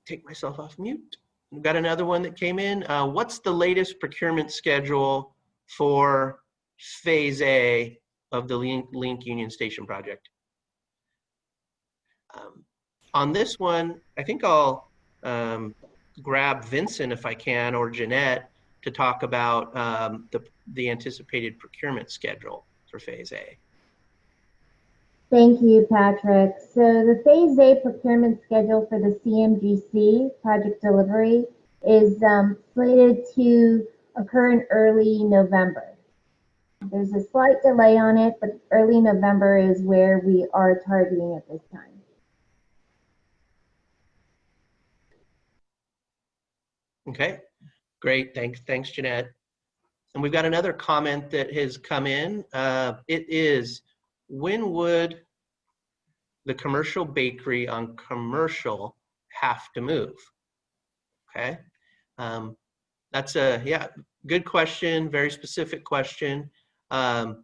Take myself off mute. We've got another one that came in. What's the latest procurement schedule for Phase A of the Link Union Station project? On this one, I think I'll grab Vincent if I can, or Jeanette, to talk about the anticipated procurement schedule for Phase A. Thank you, Patrick. So the Phase A procurement schedule for the CMGC project delivery is slated to occur in early November. There's a slight delay on it, but early November is where we are targeting at this time. Okay, great. Thanks, Jeanette. And we've got another comment that has come in. It is, when would the commercial bakery on Commercial have to move? Okay, that's a good question, very specific question. At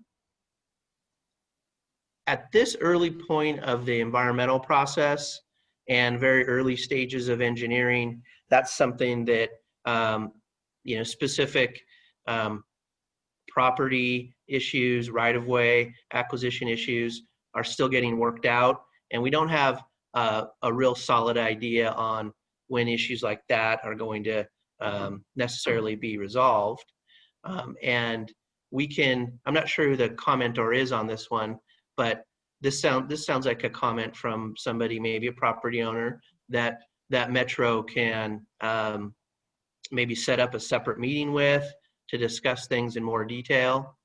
this early point of the environmental process and very early stages of engineering, that's something that specific property issues, right-of-way acquisition issues are still getting worked out, and we don't have a real solid idea on when issues like that are going to necessarily be resolved. And I'm not sure who the commenter is on this one, but this sounds like a comment from somebody, maybe a property owner, that Metro can maybe set up a separate meeting with to discuss things in more detail.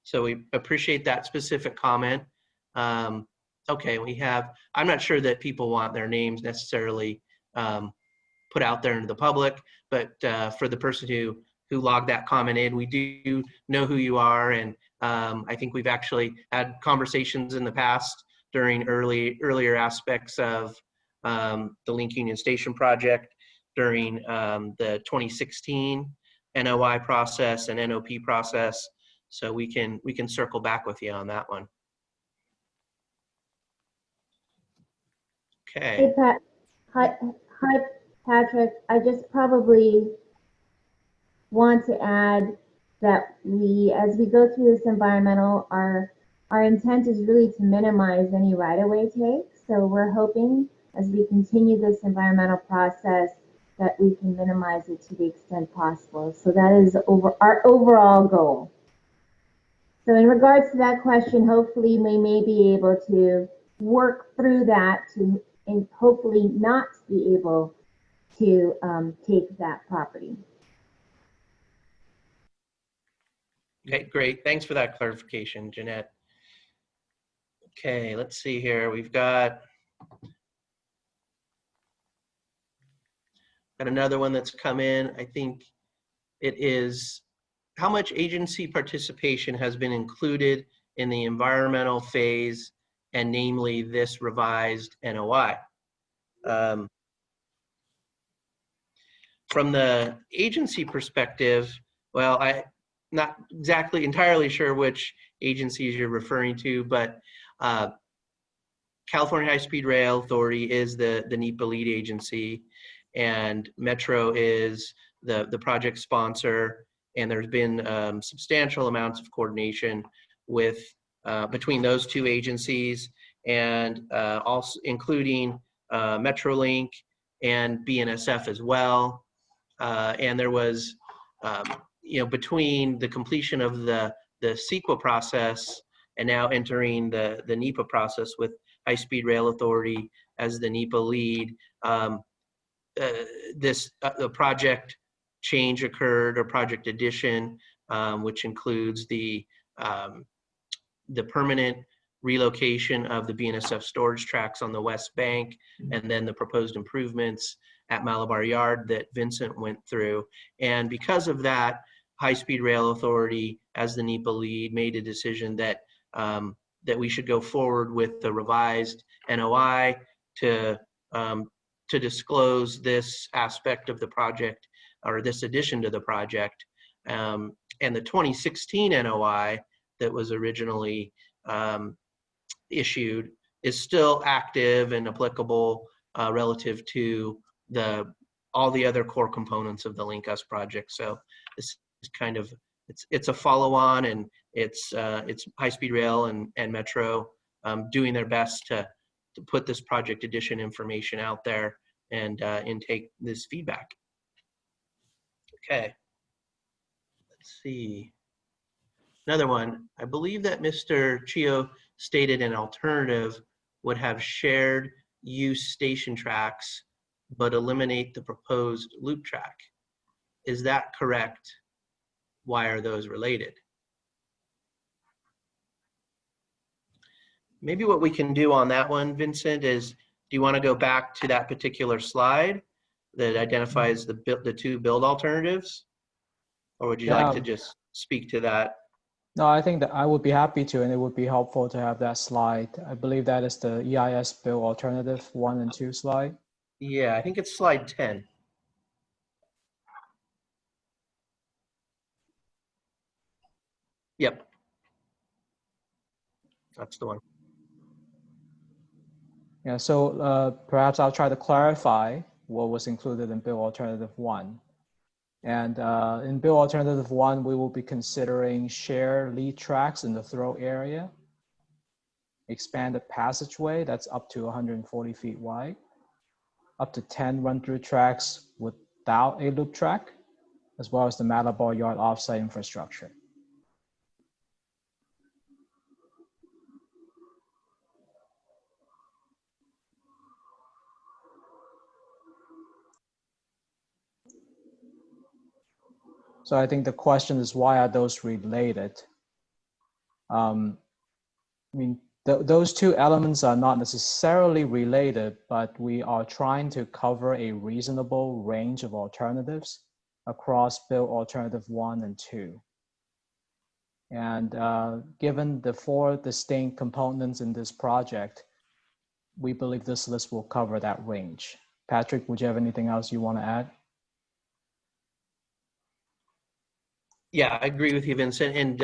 So we appreciate that specific comment. Okay, I'm not sure that people want their names necessarily put out there into the public, but for the person who logged that comment in, we do know who you are, and I think we've actually had conversations in the past during earlier aspects of the Link Union Station project, during the 2016 NOI process and NOP process. So we can circle back with you on that one. Okay. Hey, hi, Patrick. I just probably want to add that as we go through this environmental, our intent is really to minimize any right-of-way takes. So we're hoping as we continue this environmental process that we can minimize it to the extent possible. So that is our overall goal. So in regards to that question, hopefully we may be able to work through that and hopefully not be able to take that property. Okay, great. Thanks for that clarification, Jeanette. Okay, let's see here. We've got another one that's come in. I think it is, how much agency participation has been included in the environmental phase, and namely this revised NOI? From the agency perspective, well, I'm not exactly entirely sure which agencies you're referring to, but California High-Speed Rail Authority is the NEPA lead agency, and Metro is the project sponsor, and there's been substantial amounts of coordination with between those two agencies, and also including MetroLink and BNSF as well. And there was, between the completion of the CEQA process and now entering the NEPA process with High-Speed Rail Authority as the NEPA lead, the project change occurred, or project addition, which includes the permanent relocation of the BNSF storage tracks on the West Bank, and then the proposed improvements at Malabar Yard that Vincent went through. And because of that, High-Speed Rail Authority, as the NEPA lead, made a decision that that we should go forward with the revised NOI to disclose this aspect of the project, or this addition to the project. And the 2016 NOI that was originally issued is still active and applicable relative to all the other core components of the Link Us project. So this is kind of, it's a follow-on, and it's High-Speed Rail and Metro doing their best to put this project addition information out there and intake this feedback. Okay, let's see. Another one, I believe that Mr. Chio stated an alternative would have shared use station tracks, but eliminate the proposed loop track. Is that correct? Why are those related? Maybe what we can do on that one, Vincent, is, do you want to go back to that particular slide that identifies the two build alternatives? Or would you like to just speak to that? No, I think that I would be happy to, and it would be helpful to have that slide. I believe that is the EIS build alternative 1 and 2 slide. Yeah, I think it's slide 10. Yep. That's the one. Yeah, so perhaps I'll try to clarify what was included in build alternative 1. And in Bill Alternative 1, we will be considering shared lead tracks in the throw area, expanded passageway that's up to 140 feet wide, up to 10 run-through tracks without a loop track, as well as the Mattaball Yard offsite infrastructure. So I think the question is, why are those related? I mean, those two elements are not necessarily related, but we are trying to cover a reasonable range of alternatives across Bill Alternative 1 and 2. And given the 4 distinct components in this project, we believe this list will cover that range. Patrick, would you have anything else you want to add? Yeah, I agree with you, Vincent. And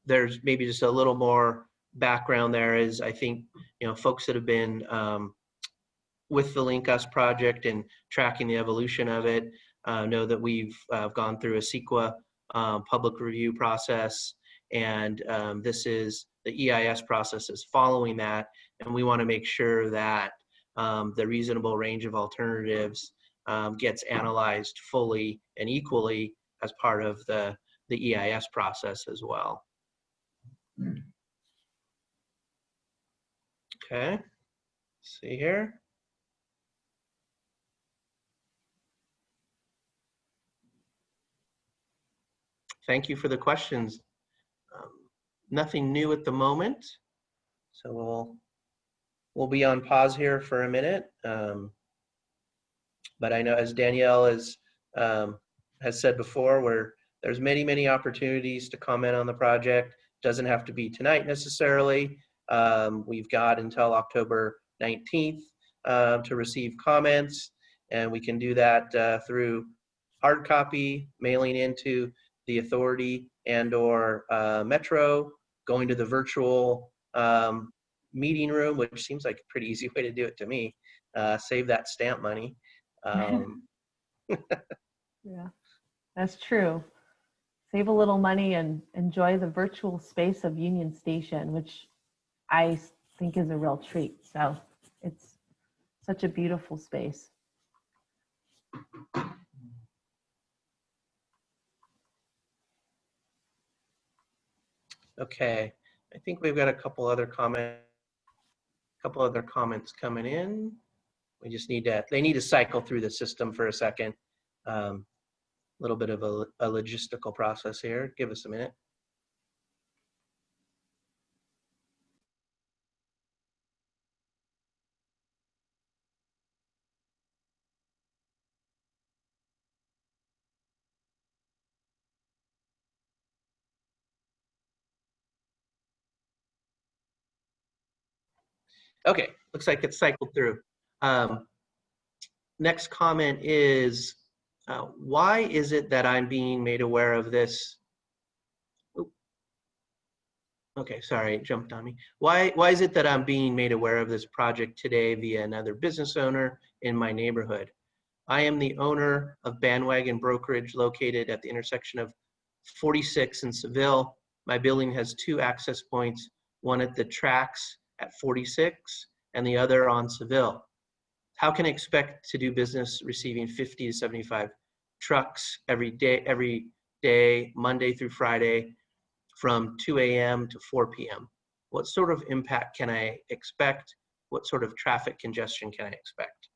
there's maybe just a little more background there is, I think, folks that have been with the Link Us project and tracking the evolution of it know that we've gone through a CEQA public review process. And this is the EIS process is following that. And we want to make sure that the reasonable range of alternatives gets analyzed fully and equally as part of the EIS process as well. Okay, see here. Thank you for the questions. Nothing new at the moment, so we'll be on pause here for a minute. But I know, as Danielle has said before, there's many opportunities to comment on the project. Doesn't have to be tonight necessarily. We've got until October 19th to receive comments, and we can do that through hard copy, mailing into the authority and or Metro, going to the virtual meeting room, which seems like a pretty easy way to do it to me. Save that stamp money. Yeah, that's true. Save a little money and enjoy the virtual space of Union Station, which I think is a real treat. So it's such a beautiful space. Okay, I think we've got a couple other comments coming in. We just they need to cycle through the system for a second. A little bit of a logistical process here. Give us a minute. Okay, looks like it's cycled through. Next comment is, why is it that I'm being made aware of this? Okay, sorry, it jumped on me. Why is it that I'm being made aware of this project today via another business owner in my neighborhood? I am the owner of Bandwagon Brokerage located at the intersection of 46 and Seville. My building has 2 access points, one at the tracks at 46 and the other on Seville. How can I expect to do business receiving 50 to 75 trucks every day, Monday through Friday, from 2 a.m. to 4 p.m.? What sort of impact can I expect? What sort of traffic congestion can I expect?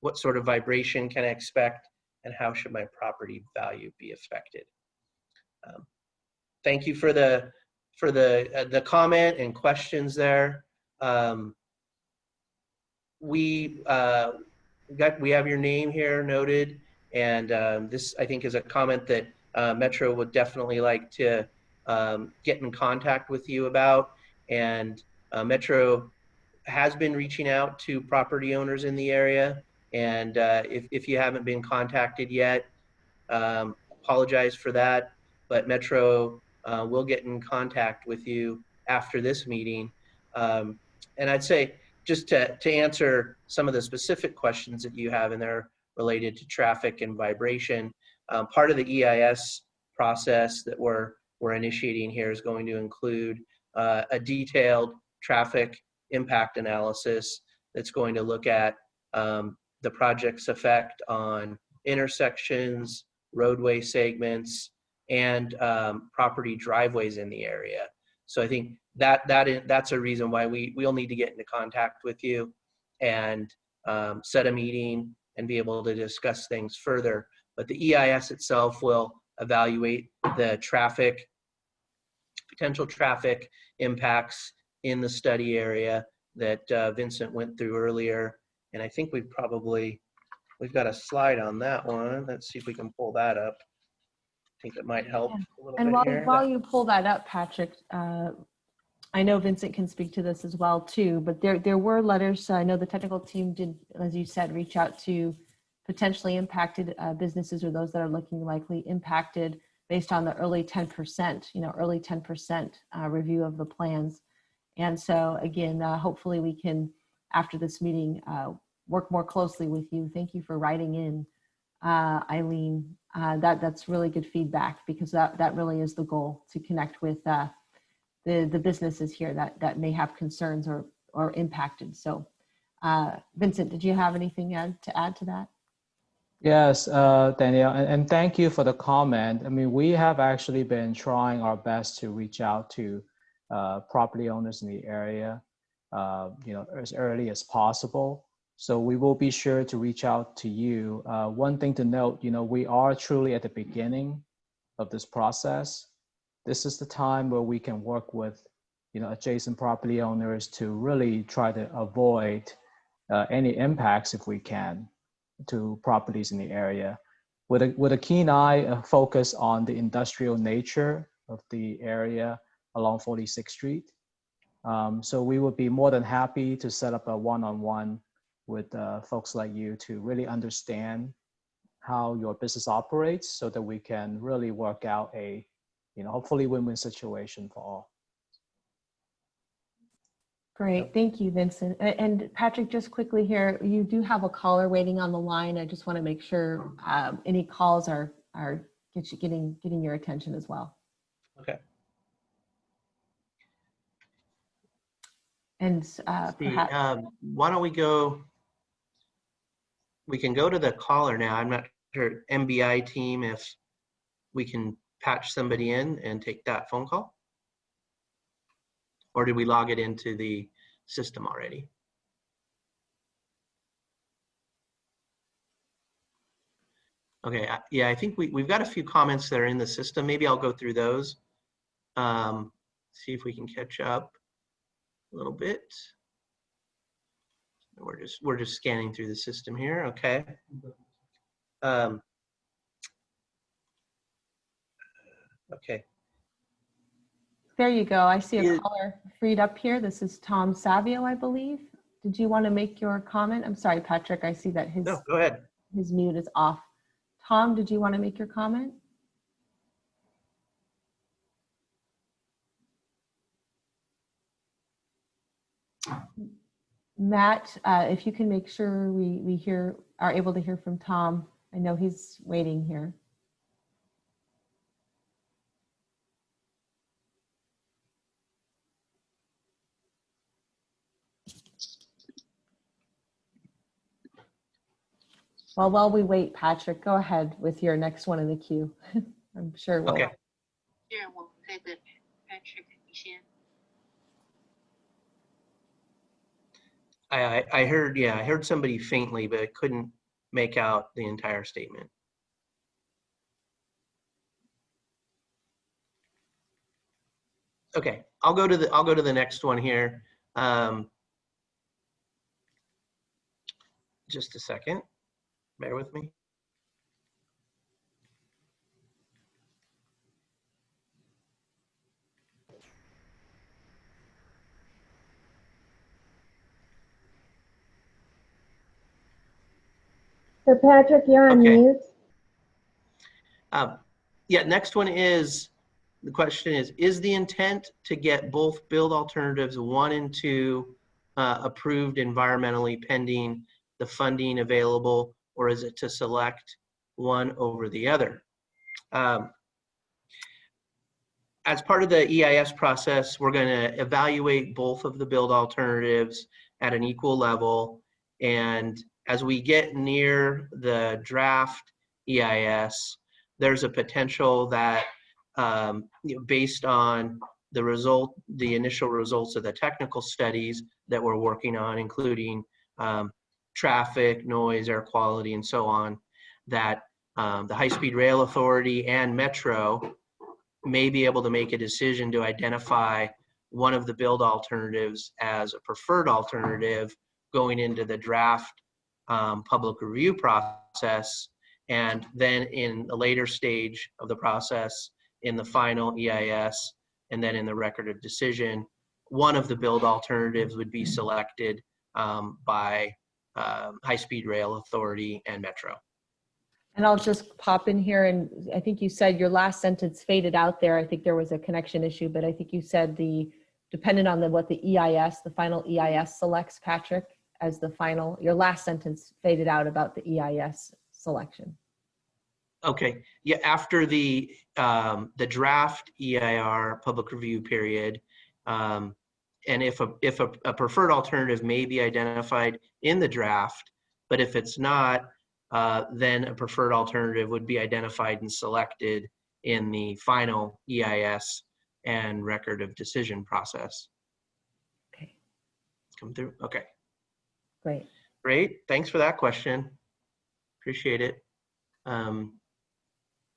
What sort of vibration can I expect? And how should my property value be affected? Thank you for the comment and questions there. We have your name here noted, and this, I think, is a comment that Metro would definitely like to get in contact with you about. And Metro has been reaching out to property owners in the area, and if you haven't been contacted yet, apologize for that, but Metro will get in contact with you after this meeting. And I'd say, just to answer some of the specific questions that you have in there related to traffic and vibration, Part of the EIS process that we're initiating here is going to include a detailed traffic impact analysis that's going to look at the project's effect on intersections, roadway segments, and property driveways in the area. So I think that's a reason why we'll need to get into contact with you and set a meeting and be able to discuss things further. But the EIS itself will evaluate the potential traffic impacts in the study area that Vincent went through earlier. And I think we've got a slide on that one. Let's see if we can pull that up. I think it might help a little And bit here. while you pull that up, Patrick, I know Vincent can speak to this as well too, but there were letters. I know the technical team did, as you said, reach out to potentially impacted businesses or those that are looking likely impacted based on the early 10% review of the plans. And so again, hopefully we can, after this meeting, work more closely with you. Thank you for writing in, Eileen. That's really good feedback, because that really is the goal, to connect with the businesses here that may have concerns or impacted. So Vincent, did you have anything to add to that? Yes, Danielle, and thank you for the comment. I mean, we have actually been trying our best to reach out to property owners in the area, as early as possible. So we will be sure to reach out to you. One thing to note, we are truly at the beginning of this process. This is the time where we can work with, adjacent property owners to really try to avoid any impacts, if we can, to properties in the area, with a keen eye focus on the industrial nature of the area along 46th Street. So we would be more than happy to set up a one-on-one with folks like you to really understand how your business operates, so that we can really work out a, hopefully win-win situation for all. Great, thank you, Vincent. And Patrick, just quickly here, you do have a caller waiting on the line. I just want to make sure any calls are getting your attention as well. Okay. And perhaps why don't we can go to the caller now. I'm not sure, MBI team, if we can patch somebody in and take that phone call, or did we log it into the system already? Okay, yeah, I think we've got a few comments that are in the system. Maybe I'll go through those. See if we can catch up a little bit. We're just scanning through the system here. Okay. Okay. there you go. I see a caller freed up here. This is Tom Savio, I believe. Did you want to make your comment? I'm sorry, Patrick. I see that No, go ahead. his mute is off. Tom, did you want to make your comment? Matt, if you can make sure we are able to hear from Tom. I know he's waiting here. Well, while we wait, Patrick, go ahead with your next one in the queue. I'm sure we'll. Okay. I heard somebody faintly, but I couldn't make out the entire statement. Okay, I'll go to the next one here. Just a second. Bear with me. So Patrick, you're on Okay. mute. Yeah, next one is, the question is the intent to get both build alternatives 1 and 2 approved environmentally pending the funding available, or is it to select one over the other. As part of the EIS process, we're going to evaluate both of the build alternatives at an equal level. And as we get near the draft EIS, there's a potential that based on the initial results of the technical studies that we're working on, including traffic, noise, air quality, and so on, that the High-Speed Rail Authority and Metro may be able to make a decision to identify one of the build alternatives as a preferred alternative going into the draft public review process, and then in a later stage of the process, in the final EIS, and then in the record of decision, one of the build alternatives would be selected by High-Speed Rail Authority and Metro. And I'll just pop in here, and I think you said your last sentence faded out there. I think there was a connection issue, but I think you said dependent on what the final EIS selects, Patrick, as the final, your last sentence faded out about the EIS selection. Okay, yeah, after the draft EIR public review period, and if a preferred alternative may be identified in the draft, but if it's not, then a preferred alternative would be identified and selected in the final EIS and record of decision process. Okay. Come through? Okay. Great. Great. Thanks for that question. Appreciate it.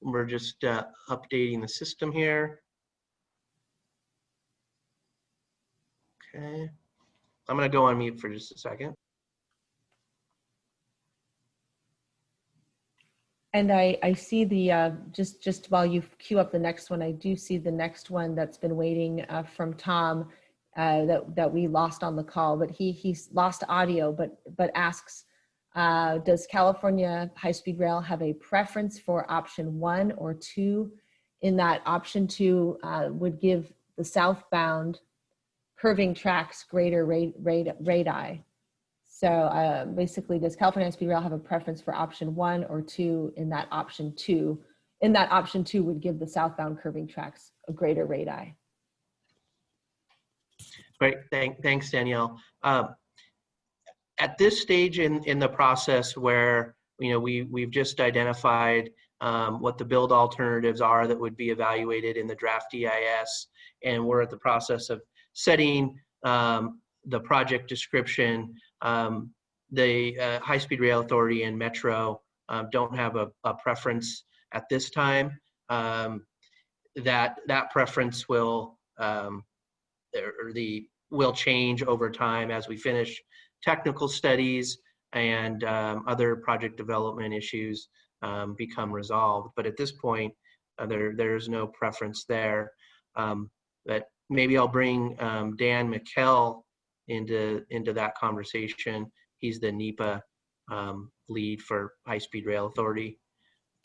We're just updating the system here. Okay. I'm going to go on mute for just a second. And I see just while you queue up the next one, I do see the next one that's been waiting from Tom that we lost on the call, but he's lost audio, but asks, does California High-Speed Rail have a preference for option 1 or 2? In that option 2 would give the southbound curving tracks greater radii. So basically, does California High-Speed Rail have a preference for option 1 or 2 in that option 2? In that option 2 would give the southbound curving tracks a greater radii. Great, thanks, Danielle. At this stage in the process where we've just identified what the build alternatives are that would be evaluated in the draft EIS, and we're at the process of setting the project description. The High-Speed Rail Authority and Metro don't have a preference at this time. That preference will will change over time as we finish technical studies and other project development issues become resolved. But at this point, there's no preference there. But maybe I'll bring Dan McKell into that conversation. He's the NEPA lead for High-Speed Rail Authority.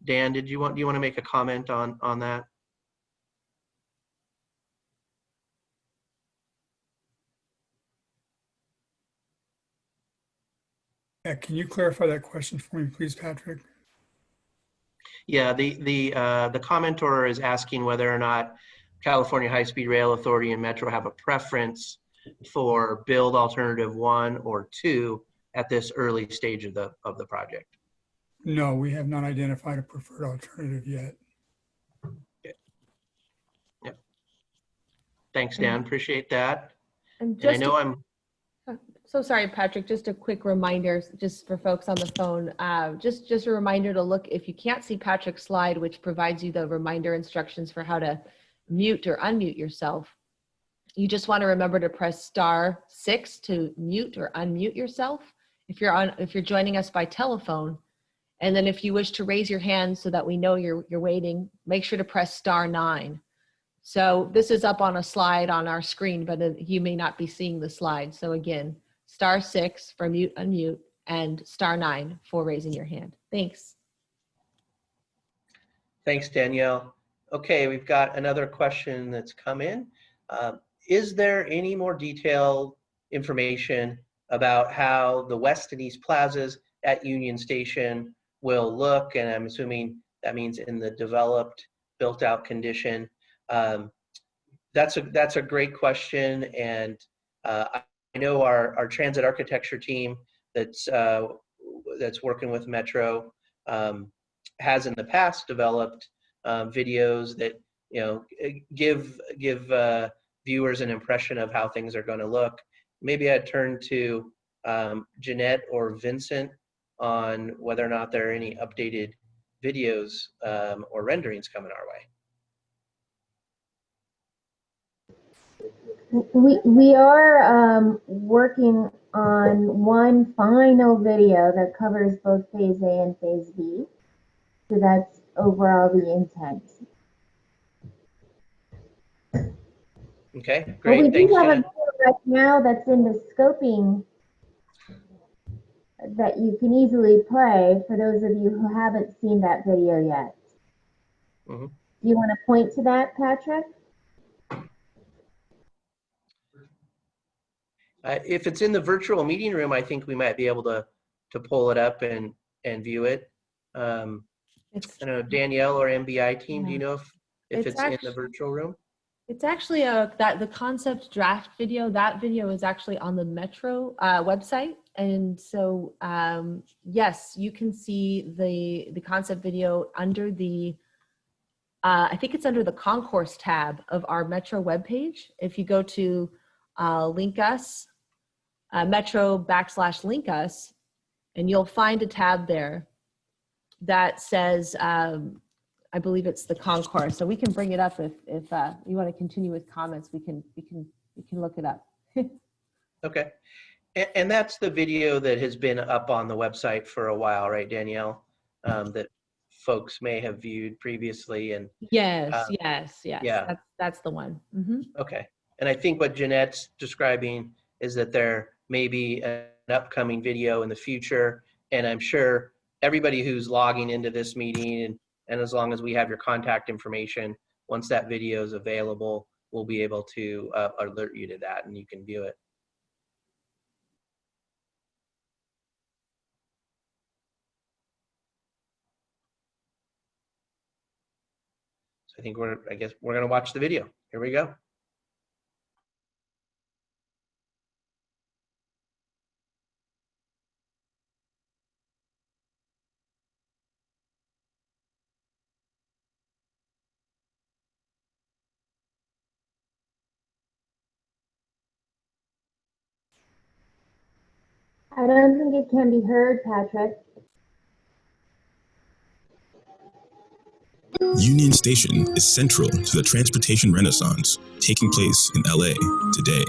Dan, do you want to make a comment on that? Yeah, can you clarify that question for me, please, Patrick? Yeah, the commenter is asking whether or not California High-Speed Rail Authority and Metro have a preference for build alternative 1 or 2 at this early stage of the project. No, we have not identified a preferred alternative yet. Yeah. Thanks, Dan. Appreciate that. And I know so sorry, Patrick, just a quick reminder, just for folks on the phone, just a reminder to look, if you can't see Patrick's slide, which provides you the reminder instructions for how to mute or unmute yourself, you just want to remember to press *6 to mute or unmute yourself if you're joining us by telephone. And then if you wish to raise your hand so that we know you're waiting, make sure to press *9. So this is up on a slide on our screen, but you may not be seeing the slide. So again, *6 for mute, unmute, and *9 for raising your hand. Thanks. Thanks, Danielle. Okay, we've got another question that's come in. Is there any more detailed information about how the west and east plazas at Union Station will look, and I'm assuming that means in the developed, built-out condition. That's a great question, and I know our transit architecture team that's working with Metro has in the past developed videos that give viewers an impression of how things are going to look. Maybe I'd turn to Jeanette or Vincent on whether or not there are any updated videos or renderings coming our way. We are working on one final video that covers both Phase A and Phase B. So that's overall the intent. Okay, But great. we Thanks, do have a Jeanette. video right now that's in the scoping that you can easily play for those of you who haven't seen that video yet. Mm-hmm. Do you want to point to that, Patrick? If it's in the virtual meeting room, I think we might be able to pull it up and view it. I don't know, Danielle or MBI team, do you know if it's in the virtual room? It's actually the concept draft video. That video is actually on the Metro website, and so yes, you can see the concept video under the. I think it's under the concourse tab of our Metro webpage. If you go to link us, Metro/link us, and you'll find a tab there that says. I believe it's the concourse. So we can bring it up if you want to continue with comments. We can look it up. Okay, and that's the video that has been up on the website for a while, right, Danielle? That folks may have viewed previously, and Yes. Yeah. That's the one. Mm-hmm. Okay, and I think what Jeanette's describing is that there may be an upcoming video in the future, and I'm sure everybody who's logging into this meeting and as long as we have your contact information, once that video is available, we'll be able to alert you to that and you can view it. So I think I guess we're gonna watch the video. Here we go. I don't think it can be heard, Patrick. Union Station is central to the transportation renaissance taking place in LA today.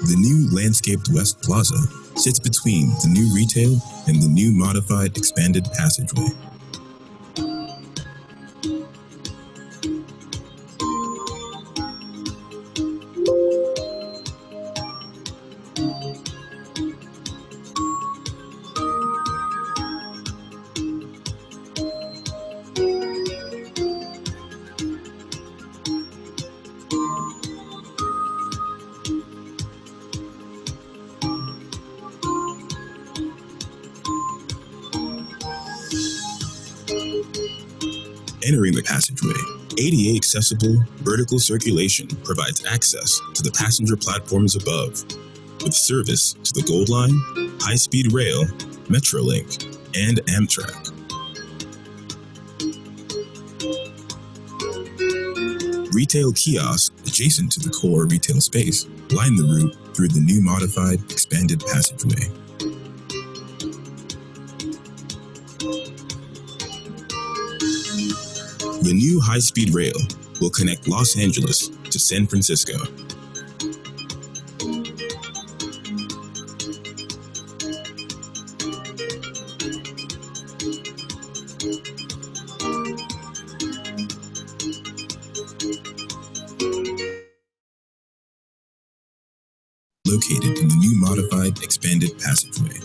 The new landscaped West Plaza sits between the new retail and the new modified expanded passageway. Entering the passageway, ADA accessible vertical circulation provides access to the passenger platforms above, with service to the Gold Line, high-speed rail, Metrolink, and Amtrak. Retail kiosks adjacent to the core retail space line the route through the new modified expanded passageway. The new high-speed rail will connect Los Angeles to San Francisco. Located in the new modified expanded passageway.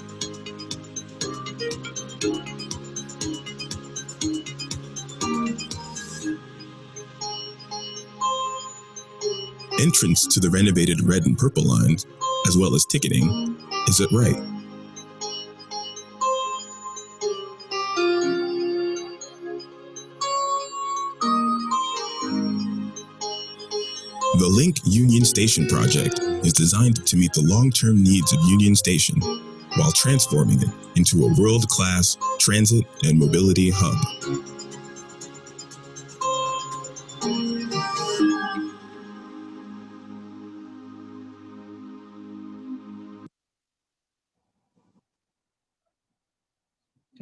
Entrance to the renovated red and purple lines, as well as ticketing, is at right. The Link Union Station project is designed to meet the long-term needs of Union Station while transforming it into a world-class transit and mobility hub.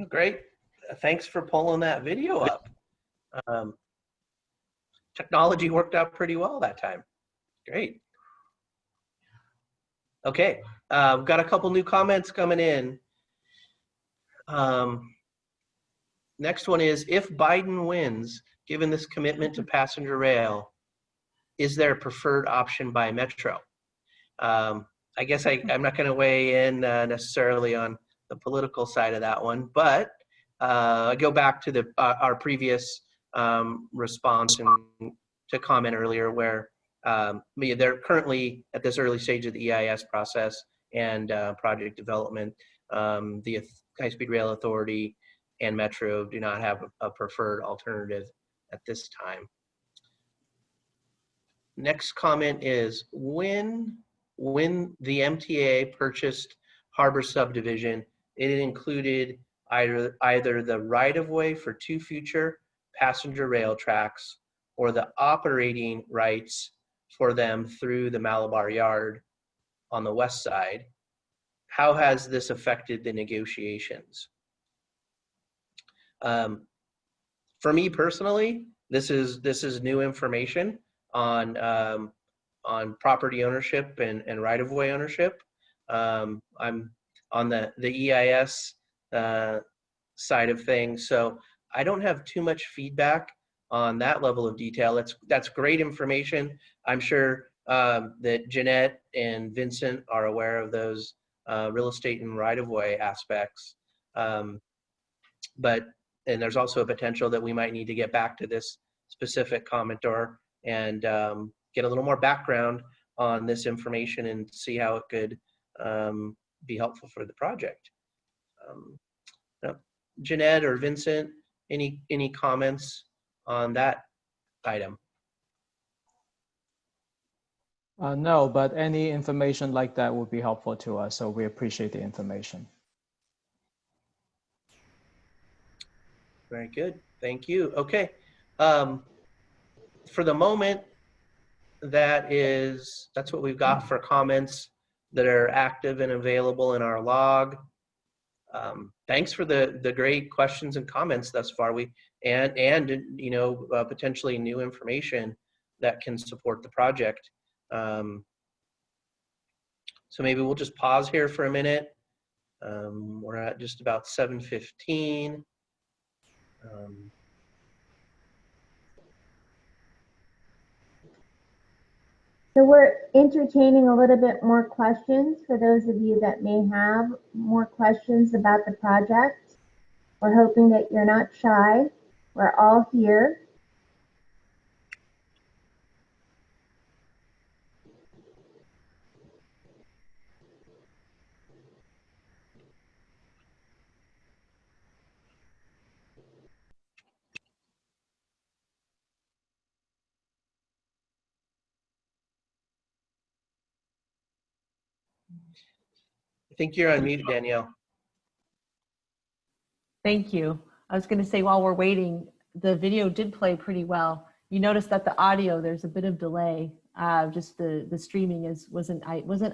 Great. Thanks for pulling that video up. Technology worked out pretty well that time. Great. Okay, we've got a couple new comments coming in. Next one is, if Biden wins, given this commitment to passenger rail, is there a preferred option by Metro? I guess I'm not going to weigh in necessarily on the political side of that one, but I go back to our previous response and to comment earlier where they're currently at this early stage of the EIS process and project development. The High-Speed Rail Authority and Metro do not have a preferred alternative at this time. Next comment is, when the MTA purchased Harbor Subdivision, it included either the right-of-way for 2 future passenger rail tracks or the operating rights for them through the Malabar Yard on the west side. How has this affected the negotiations? For me personally, this is new information on property ownership and right-of-way ownership. I'm on the EIS side of things, so I don't have too much feedback on that level of detail. That's great information. I'm sure that Jeanette and Vincent are aware of those real estate and right-of-way aspects. And there's also a potential that we might need to get back to this specific commenter and get a little more background on this information and see how it could be helpful for the project. Jeanette or Vincent, any comments on that item? No, but any information like that would be helpful to us, so we appreciate the information. Very good, thank you. Okay, for the moment, that's what we've got for comments that are active and available in our log. Thanks for the great questions and comments thus far. And potentially new information that can support the project. So maybe we'll just pause here for a minute. We're at just about 7:15. So we're entertaining a little bit more questions for those of you that may have more questions about the project. We're hoping that you're not shy. We're all here. I think you're on mute, Danielle. Thank you. I was going to say, while we're waiting, the video did play pretty well. You notice that the audio, there's a bit of delay. Just the streaming wasn't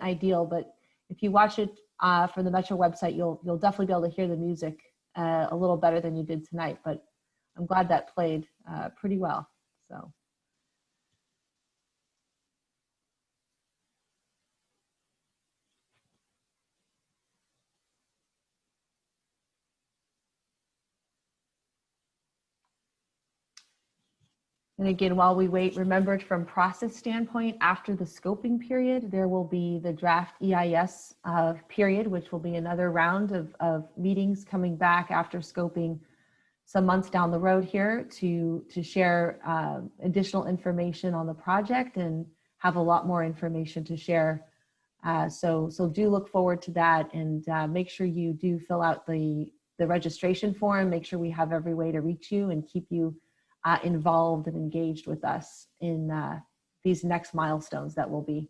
ideal, but if you watch it from the Metro website, you'll definitely be able to hear the music a little better than you did tonight. But I'm glad that played pretty well. So. And again, while we wait, remember from process standpoint, after the scoping period, there will be the draft EIS period, which will be another round of meetings coming back after scoping some months down the road here to share additional information on the project and have a lot more information to share. So do look forward to that, and make sure you do fill out the registration form, make sure we have every way to reach you and keep you involved and engaged with us in these next milestones that we'll be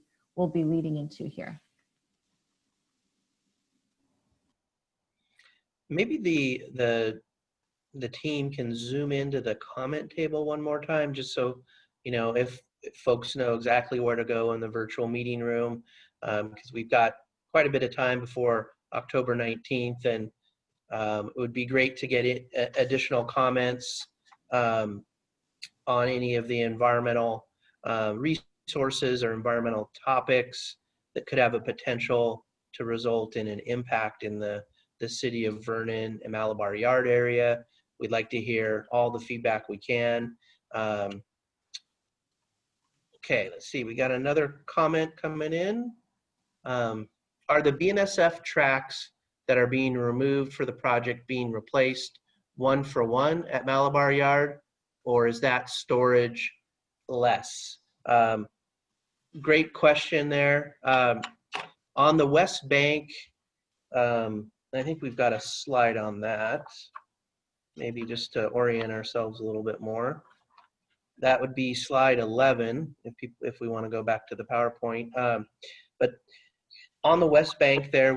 leading into here. Maybe the team can zoom into the comment table one more time, just so, you know, if folks know exactly where to go in the virtual meeting room, because we've got quite a bit of time before October 19th, and it would be great to get additional comments on any of the environmental resources or environmental topics that could have a potential to result in an impact in the city of Vernon and Malabar Yard area. We'd like to hear all the feedback we can. Okay, let's see, we got another comment coming in. Are the BNSF tracks that are being removed for the project being replaced 1-for-1 at Malabar Yard, or is that storage less? Great question there. On the West Bank, I think we've got a slide on that, maybe just to orient ourselves a little bit more. That would be slide 11, if we want to go back to the PowerPoint. But on the West Bank there,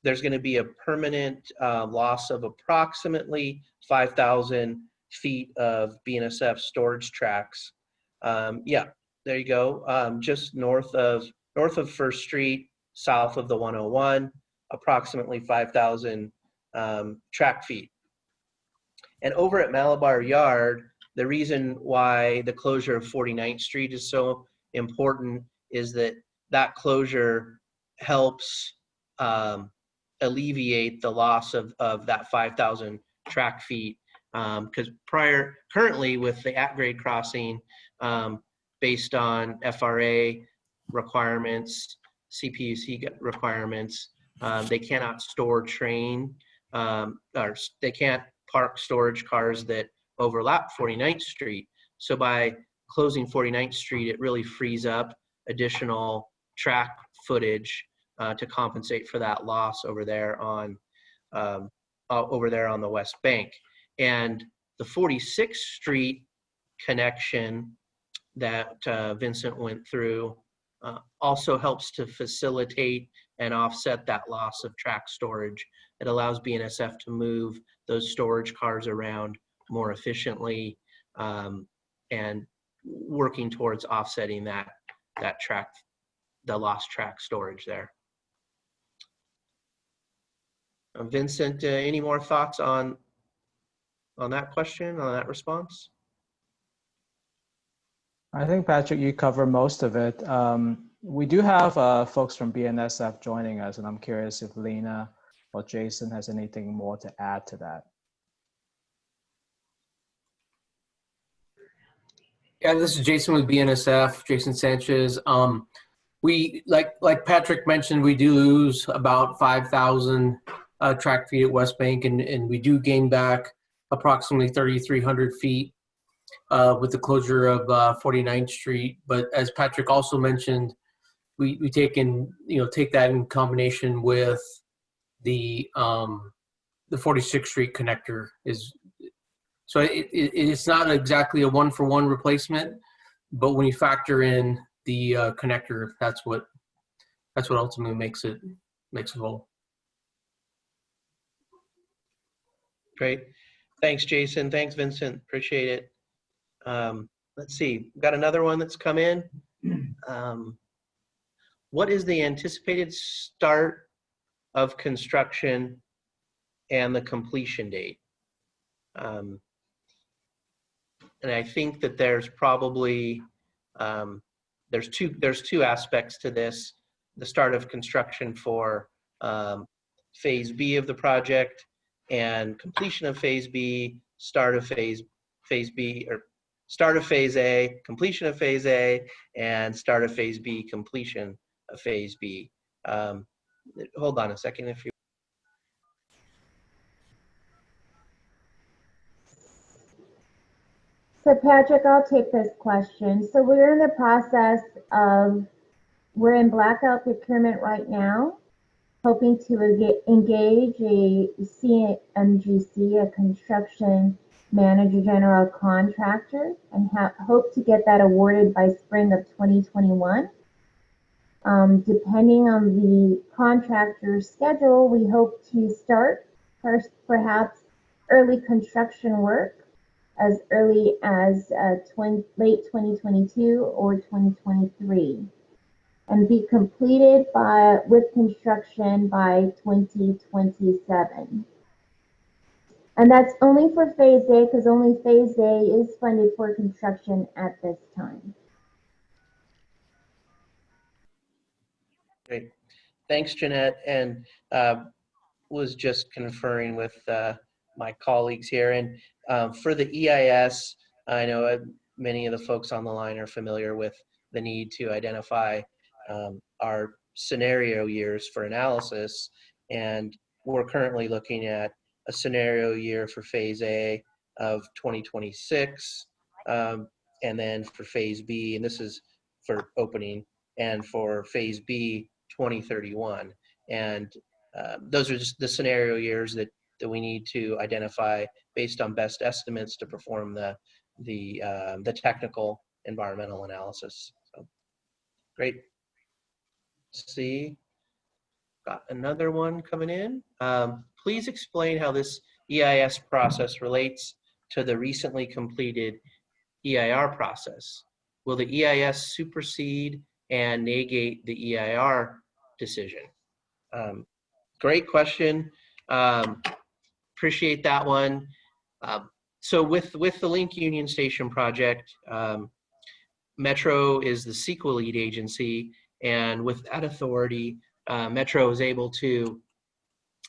there's going to be a permanent loss of approximately 5,000 feet of BNSF storage tracks. Yeah, there you go. Just north of First Street, south of the 101, approximately 5,000 track feet. And over at Malabar Yard, the reason why the closure of 49th Street is so important is that closure helps alleviate the loss of that 5,000 track feet. Because currently with the at-grade crossing, based on FRA requirements, CPUC requirements, they cannot store train, or they can't park storage cars that overlap 49th Street. So by closing 49th Street, it really frees up additional track footage to compensate for that loss over there on the West Bank. And the 46th Street connection that Vincent went through also helps to facilitate and offset that loss of track storage. It allows BNSF to move those storage cars around more efficiently and working towards offsetting the lost track storage there. Vincent, any more thoughts on that question, on that response? I think, Patrick, you covered most of it. We do have folks from BNSF joining us, and I'm curious if Lena or Jason has anything more to add to that. Yeah, this is Jason with BNSF, Jason Sanchez. We, like Patrick mentioned, we do lose about 5,000 track feet at West Bank, and we do gain back approximately 3,300 feet with the closure of 49th Street. But as Patrick also mentioned, we take that in combination with the 46th Street connector so it's not exactly a 1-for-1 replacement, but when you factor in the connector, that's what ultimately makes it whole. Great. Thanks, Jason. Thanks, Vincent. Appreciate it. Let's see. We've got another one that's come in. What is the anticipated start of construction and the completion date? And I think that there's probably there's two aspects to this: the start of construction for phase B of the project, and completion of phase B, start of phase B, or start of phase A, completion of phase A, and start of phase B, completion of phase B. Hold on a second, if you. So Patrick, I'll take this question. So we're in the process we're in blackout procurement right now, hoping to engage a CMGC, a construction manager general contractor and hope to get that awarded by spring of 2021. Depending on the contractor's schedule, we hope to start first, perhaps early construction work as early as late 2022 or 2023 and be completed with construction by 2027. And that's only for Phase A because only Phase A is funded for construction at this time. Great. Thanks, Jeanette. And was just conferring with my colleagues here. And for the EIS, I know many of the folks on the line are familiar with the need to identify our scenario years for analysis. And we're currently looking at a scenario year for Phase A of 2026, and then for Phase B, and this is for opening, and for Phase B, 2031. And those are just the scenario years that we need to identify based on best estimates to perform the technical environmental analysis. So, great. See, got another one coming in. Please explain how this EIS process relates to the recently completed EIR process. Will the EIS supersede and negate the EIR decision? Great question. Appreciate that one. So with the Link Union Station project, Metro is the CEQA lead agency, and with that authority, Metro is able to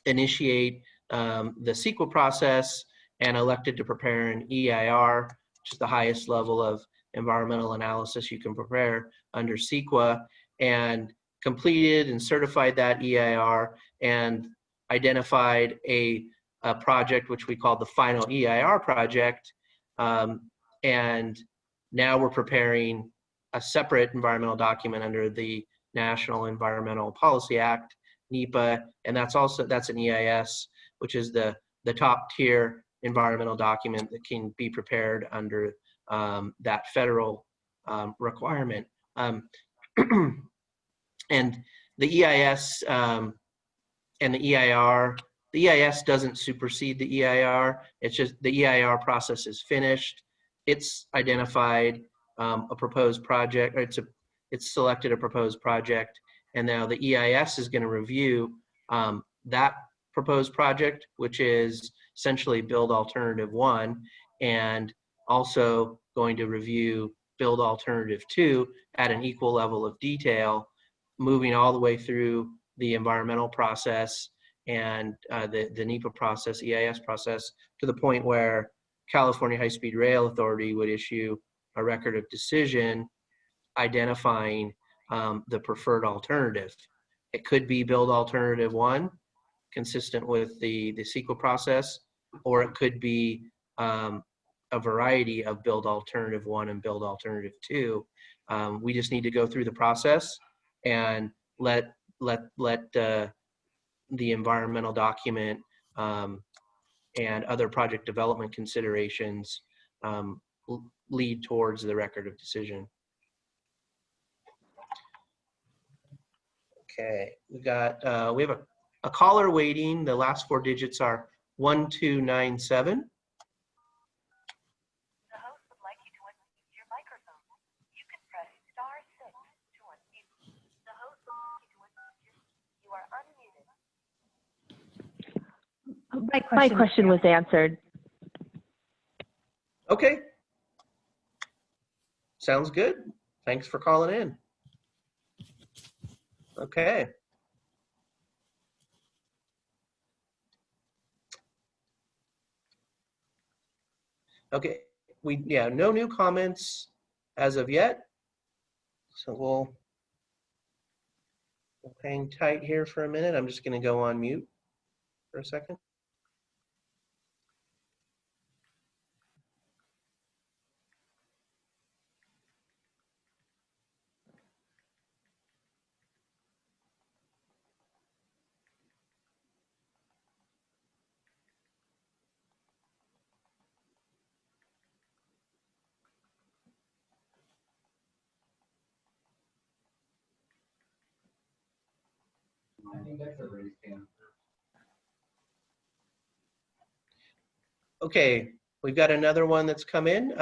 initiate the CEQA process and elected to prepare an EIR, which is the highest level of environmental analysis you can prepare under CEQA, and completed and certified that EIR and identified a project which we call the final EIR project. And now we're preparing a separate environmental document under the National Environmental Policy Act, NEPA, and that's an EIS, which is the top tier environmental document that can be prepared under that federal requirement. And the EIS and the EIR, the EIS doesn't supersede the EIR. It's just the EIR process is finished. It's identified a proposed project, or it's selected a proposed project, and now the EIS is going to review that proposed project, which is essentially build alternative 1, and also going to review build alternative 2 at an equal level of detail, moving all the way through the environmental process and the NEPA process, EIS process, to the point where California High-Speed Rail Authority would issue a record of decision identifying the preferred alternative. It could be build alternative 1, consistent with the CEQA process, or it could be a variety of build alternative 1 and build alternative 2. We just need to go through the process and let the environmental document and other project development considerations lead towards the record of decision. Okay, we have a caller waiting. The last 4 digits are 1297. The host would like you to unmute your microphone. You can press *6 to unmute. The host would like you to unmute. You are unmuted. My question was answered. Okay. Sounds good. Thanks for calling in. Okay. Okay, no new comments as of yet. So we'll hang tight here for a minute. I'm just going to go on mute for a second. Okay, we've got another one that's come in.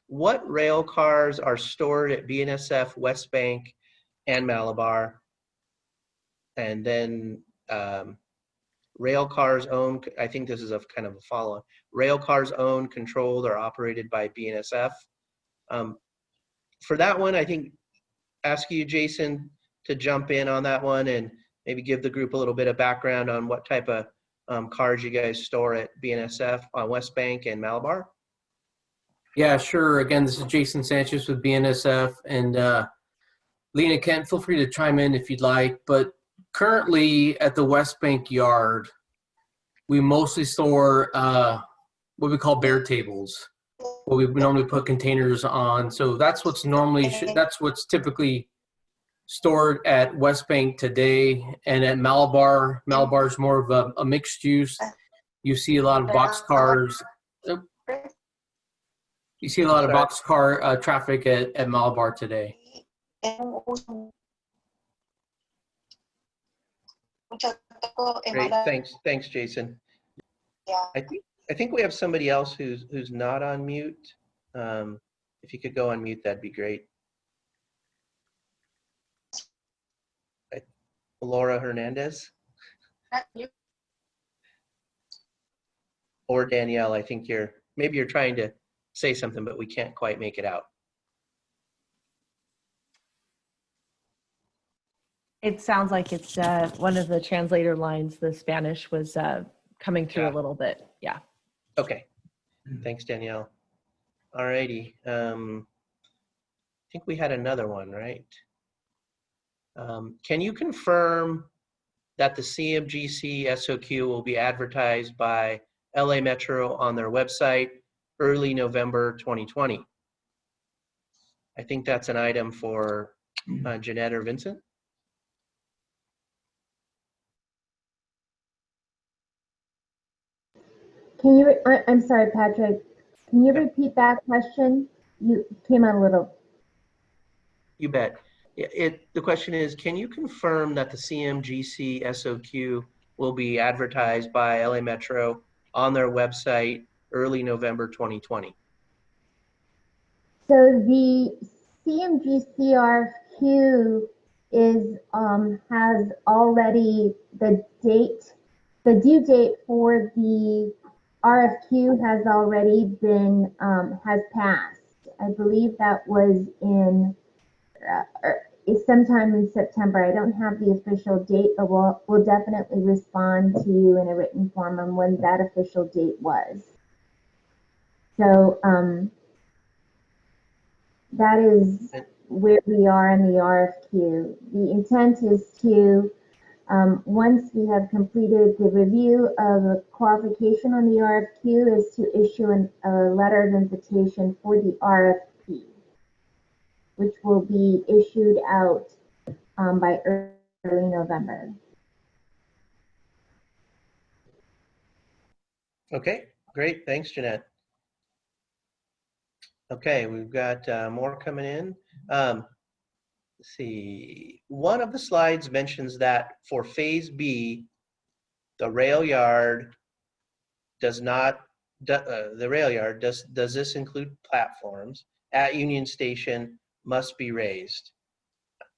What rail cars are stored at BNSF, West Bank, and Malabar? And then rail cars owned, I think this is a kind of a follow-on. Rail cars owned, controlled, or operated by BNSF. For that one, I think ask you, Jason, to jump in on that one and maybe give the group a little bit of background on what type of cars you guys store at BNSF on West Bank and Malabar. Yeah, sure. Again, this is Jason Sanchez with BNSF, and Lena Kent, feel free to chime in if you'd like. But currently at the West Bank yard, we mostly store what we call bare tables, what we normally put containers on. So that's what's normally, that's what's typically stored at West Bank today. And at Malabar, Malabar is more of a mixed use. You see a lot of box cars. You see a lot of boxcar traffic at Malabar today. Great, thanks, Jason. I think we have somebody else who's not on mute. If you could go on mute, that'd be great. Laura Hernandez or Danielle. I think maybe you're trying to say something, but we can't quite make it out. It sounds like it's one of the translator lines. The Spanish was coming through a little bit. Yeah. Okay. Thanks, Danielle. All righty. I think we had another one, right? Can you confirm that the CMGC SOQ will be advertised by LA Metro on their website early November 2020? I think that's an item for Jeanette or Vincent. Can you, I'm sorry, Patrick, can you repeat that question? You came on a little. You bet. The question is, can you confirm that the CMGC SOQ will be advertised by LA Metro on their website early November 2020? So the CMGC RFQ is, has already, the due date for the RFQ has already been, has passed. I believe that was in sometime in September. I don't have the official date, but we'll definitely respond to you in a written form on when that official date was. So that is where we are in the RFQ. The intent is to, once we have completed the review of the qualification on the RFQ, is to issue a letter of invitation for the RFP, which will be issued out by early November. Okay, great. Thanks, Jeanette. Okay, we've got more coming in. Let's see. One of the slides mentions that for Phase B, the rail yard does not, does this include platforms at Union Station must be raised?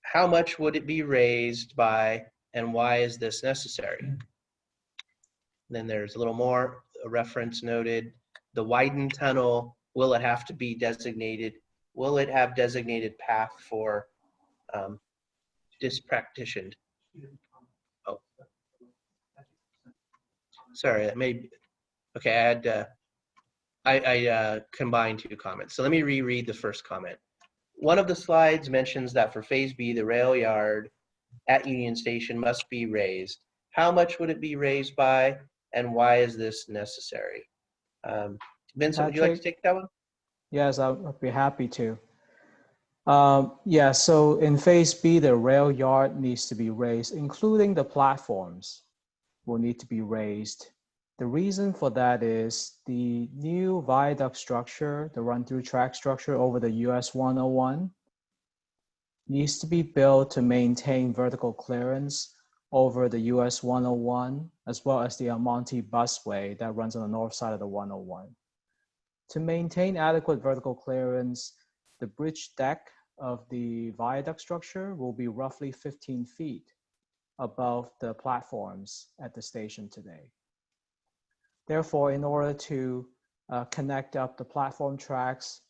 How much would it be raised by, and why is this necessary? Then there's a little more, a reference noted, the widened tunnel, will it have to be designated? Will it have designated path for dispractitioned? Oh, sorry, that may, okay, I combined two comments. So let me reread the first comment. One of the slides mentions that for Phase B, the rail yard at Union Station must be raised. How much would it be raised by, and why is this necessary? Vincent, would you like to take that one? Yes, I'll be happy to. Yeah, so in Phase B, the rail yard needs to be raised, including the platforms will need to be raised. The reason for that is the new viaduct structure, the run-through track structure over the US 101 needs to be built to maintain vertical clearance over the US 101, as well as the Almonte busway that runs on the north side of the 101. To maintain adequate vertical clearance, the bridge deck of the viaduct structure will be roughly 15 feet above the platforms at the station today. Therefore, in order to connect up the platform tracks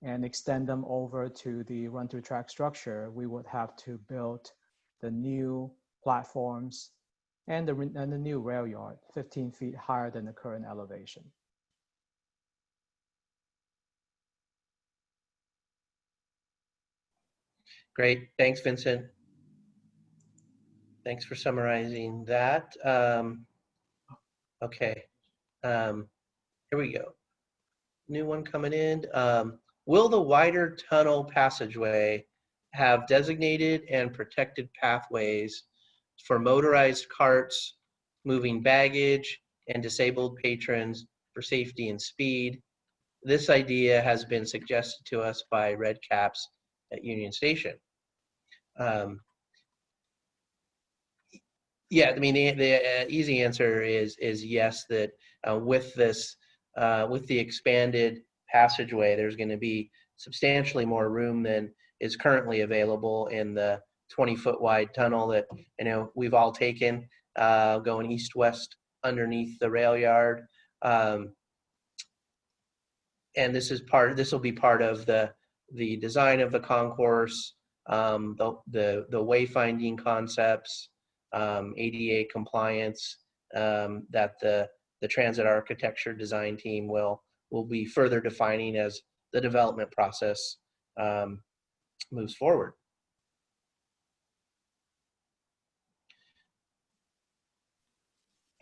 and extend them over to the run-through track structure, we would have to build the new platforms and the new rail yard 15 feet higher than the current elevation. Great, thanks, Vincent. Thanks for summarizing that. Okay, here we go. New one coming in. Will the wider tunnel passageway have designated and protected pathways for motorized carts, moving baggage, and disabled patrons for safety and speed? This idea has been suggested to us by Red Caps at Union Station. Yeah, I mean, the easy answer is yes, that with this, with the expanded passageway, there's going to be substantially more room than is currently available in the 20-foot wide tunnel that, you know, we've all taken going east-west underneath the rail yard. And this will be part of the design of the concourse, the wayfinding concepts, ADA compliance, that the transit architecture design team will be further defining as the development process moves forward.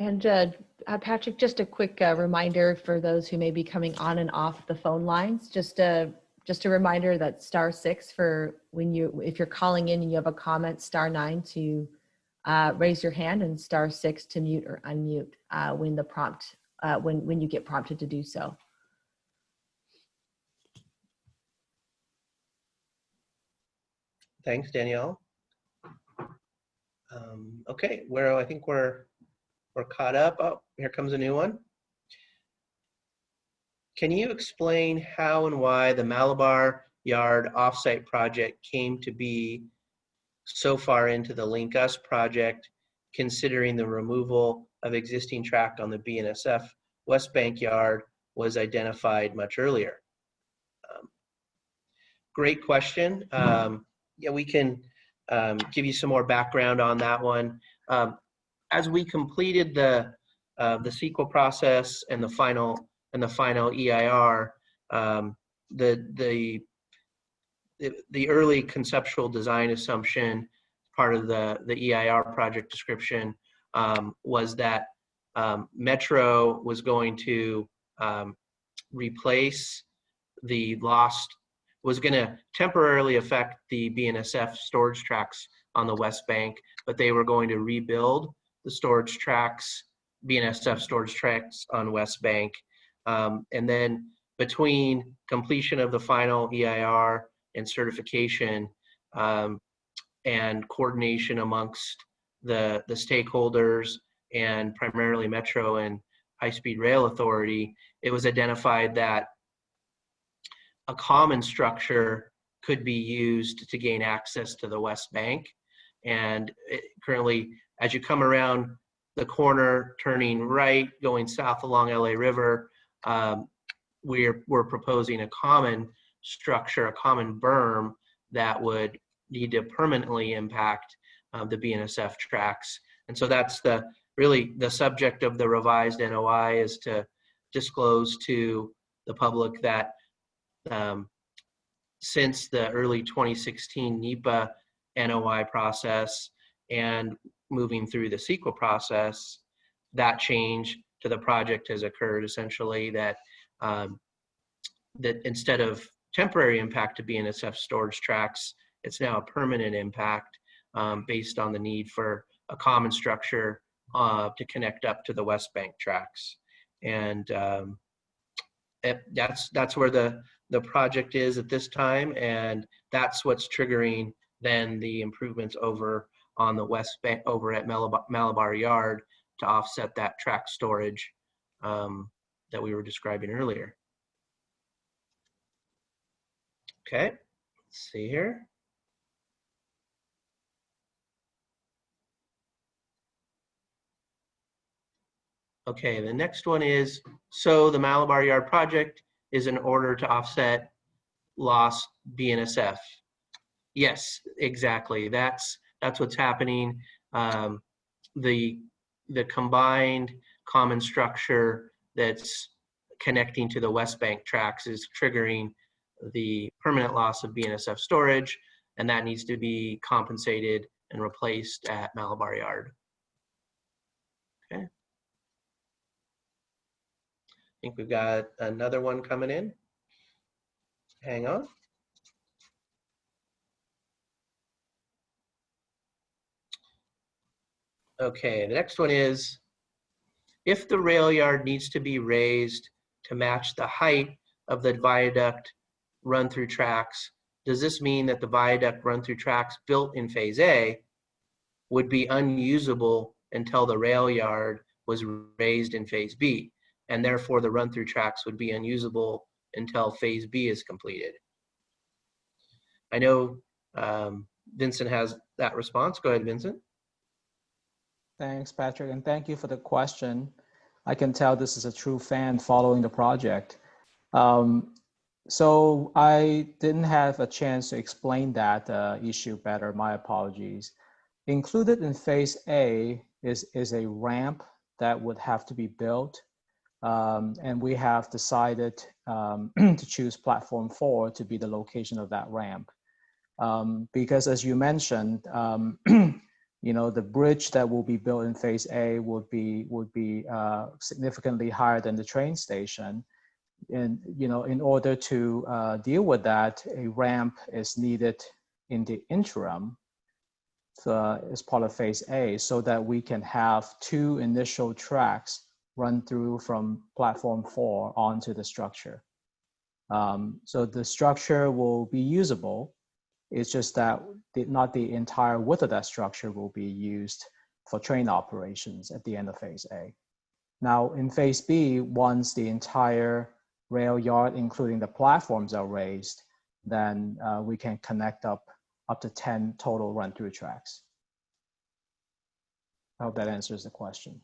And Patrick, just a quick reminder for those who may be coming on and off the phone lines. Just a reminder that *6 for when if you're calling in and you have a comment, *9 to raise your hand, and *6 to mute or unmute when the prompt when you get prompted to do so. Thanks, Danielle. Okay, I think we're caught up. Oh, here comes a new one. Can you explain how and why the Malabar Yard offsite project came to be so far into the Link Us project, considering the removal of existing track on the BNSF West Bank Yard was identified much earlier? Great question. Yeah, we can give you some more background on that one. As we completed the CEQA process and the final EIR, the early conceptual design assumption, part of the EIR project description, was that Metro was going to replace was going to temporarily affect the BNSF storage tracks on the West Bank, but they were going to rebuild the storage tracks, BNSF storage tracks on West Bank. And then between completion of the final EIR and certification and coordination amongst the stakeholders and primarily Metro and High Speed Rail Authority, it was identified that a common structure could be used to gain access to the West Bank. And currently, as you come around the corner, turning right, going south along LA River, we're proposing a common structure, a common berm that would need to permanently impact the BNSF tracks. And so that's really the subject of the revised NOI, is to disclose to the public that since the early 2016 NEPA NOI process and moving through the CEQA process, that change to the project has occurred, essentially, that instead of temporary impact to BNSF storage tracks, it's now a permanent impact based on the need for a common structure to connect up to the West Bank tracks. And that's where the project is at this time, and that's what's triggering then the improvements over on the west bank over at Malabar Yard to offset that track storage that we were describing earlier. Okay, let's see here. Okay, the next one is, so the Malabar Yard project is in order to offset lost BNSF. Yes, exactly. That's what's happening. The combined common structure that's connecting to the West Bank tracks is triggering the permanent loss of BNSF storage, and that needs to be compensated and replaced at Malabar Yard. Okay. I think we've got another one coming in. Hang on. Okay, the next one is, if the rail yard needs to be raised to match the height of the viaduct run-through tracks, does this mean that the viaduct run-through tracks built in Phase A would be unusable until the rail yard was raised in Phase B, and therefore the run-through tracks would be unusable until Phase B is completed? I know Vincent has that response. Go ahead, Vincent. Thanks, Patrick, and thank you for the question. I can tell this is a true fan following the project. So I didn't have a chance to explain that issue better. My apologies. Included in Phase A is a ramp that would have to be built. And we have decided to choose Platform 4 to be the location of that ramp. Because as you mentioned, you know, the bridge that will be built in Phase A would be significantly higher than the train station. And, you know, in order to deal with that, a ramp is needed in the interim as part of Phase A, so that we can have 2 initial tracks run through from Platform 4 onto the structure. So the structure will be usable. It's just that not the entire width of that structure will be used for train operations at the end of Phase A. Now in Phase B, once the entire rail yard, including the platforms, are raised, then we can connect up to 10 total run-through tracks. I hope that answers the question.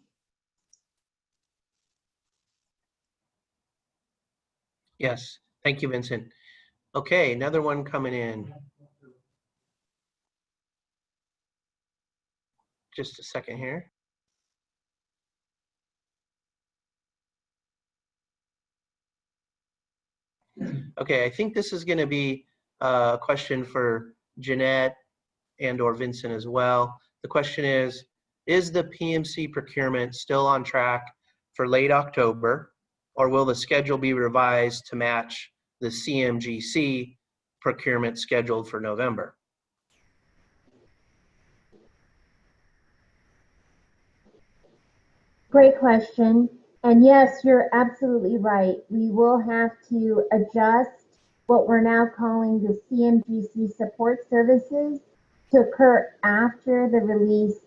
Yes, thank you, Vincent. Okay, another one coming in. Just a second here. Okay, I think this is going to be a question for Jeanette and or Vincent as well. The question is the PMC procurement still on track for late October, or will the schedule be revised to match the CMGC procurement scheduled for November? Great question. And yes, you're absolutely right. We will have to adjust what we're now calling the CMGC support services to occur after the release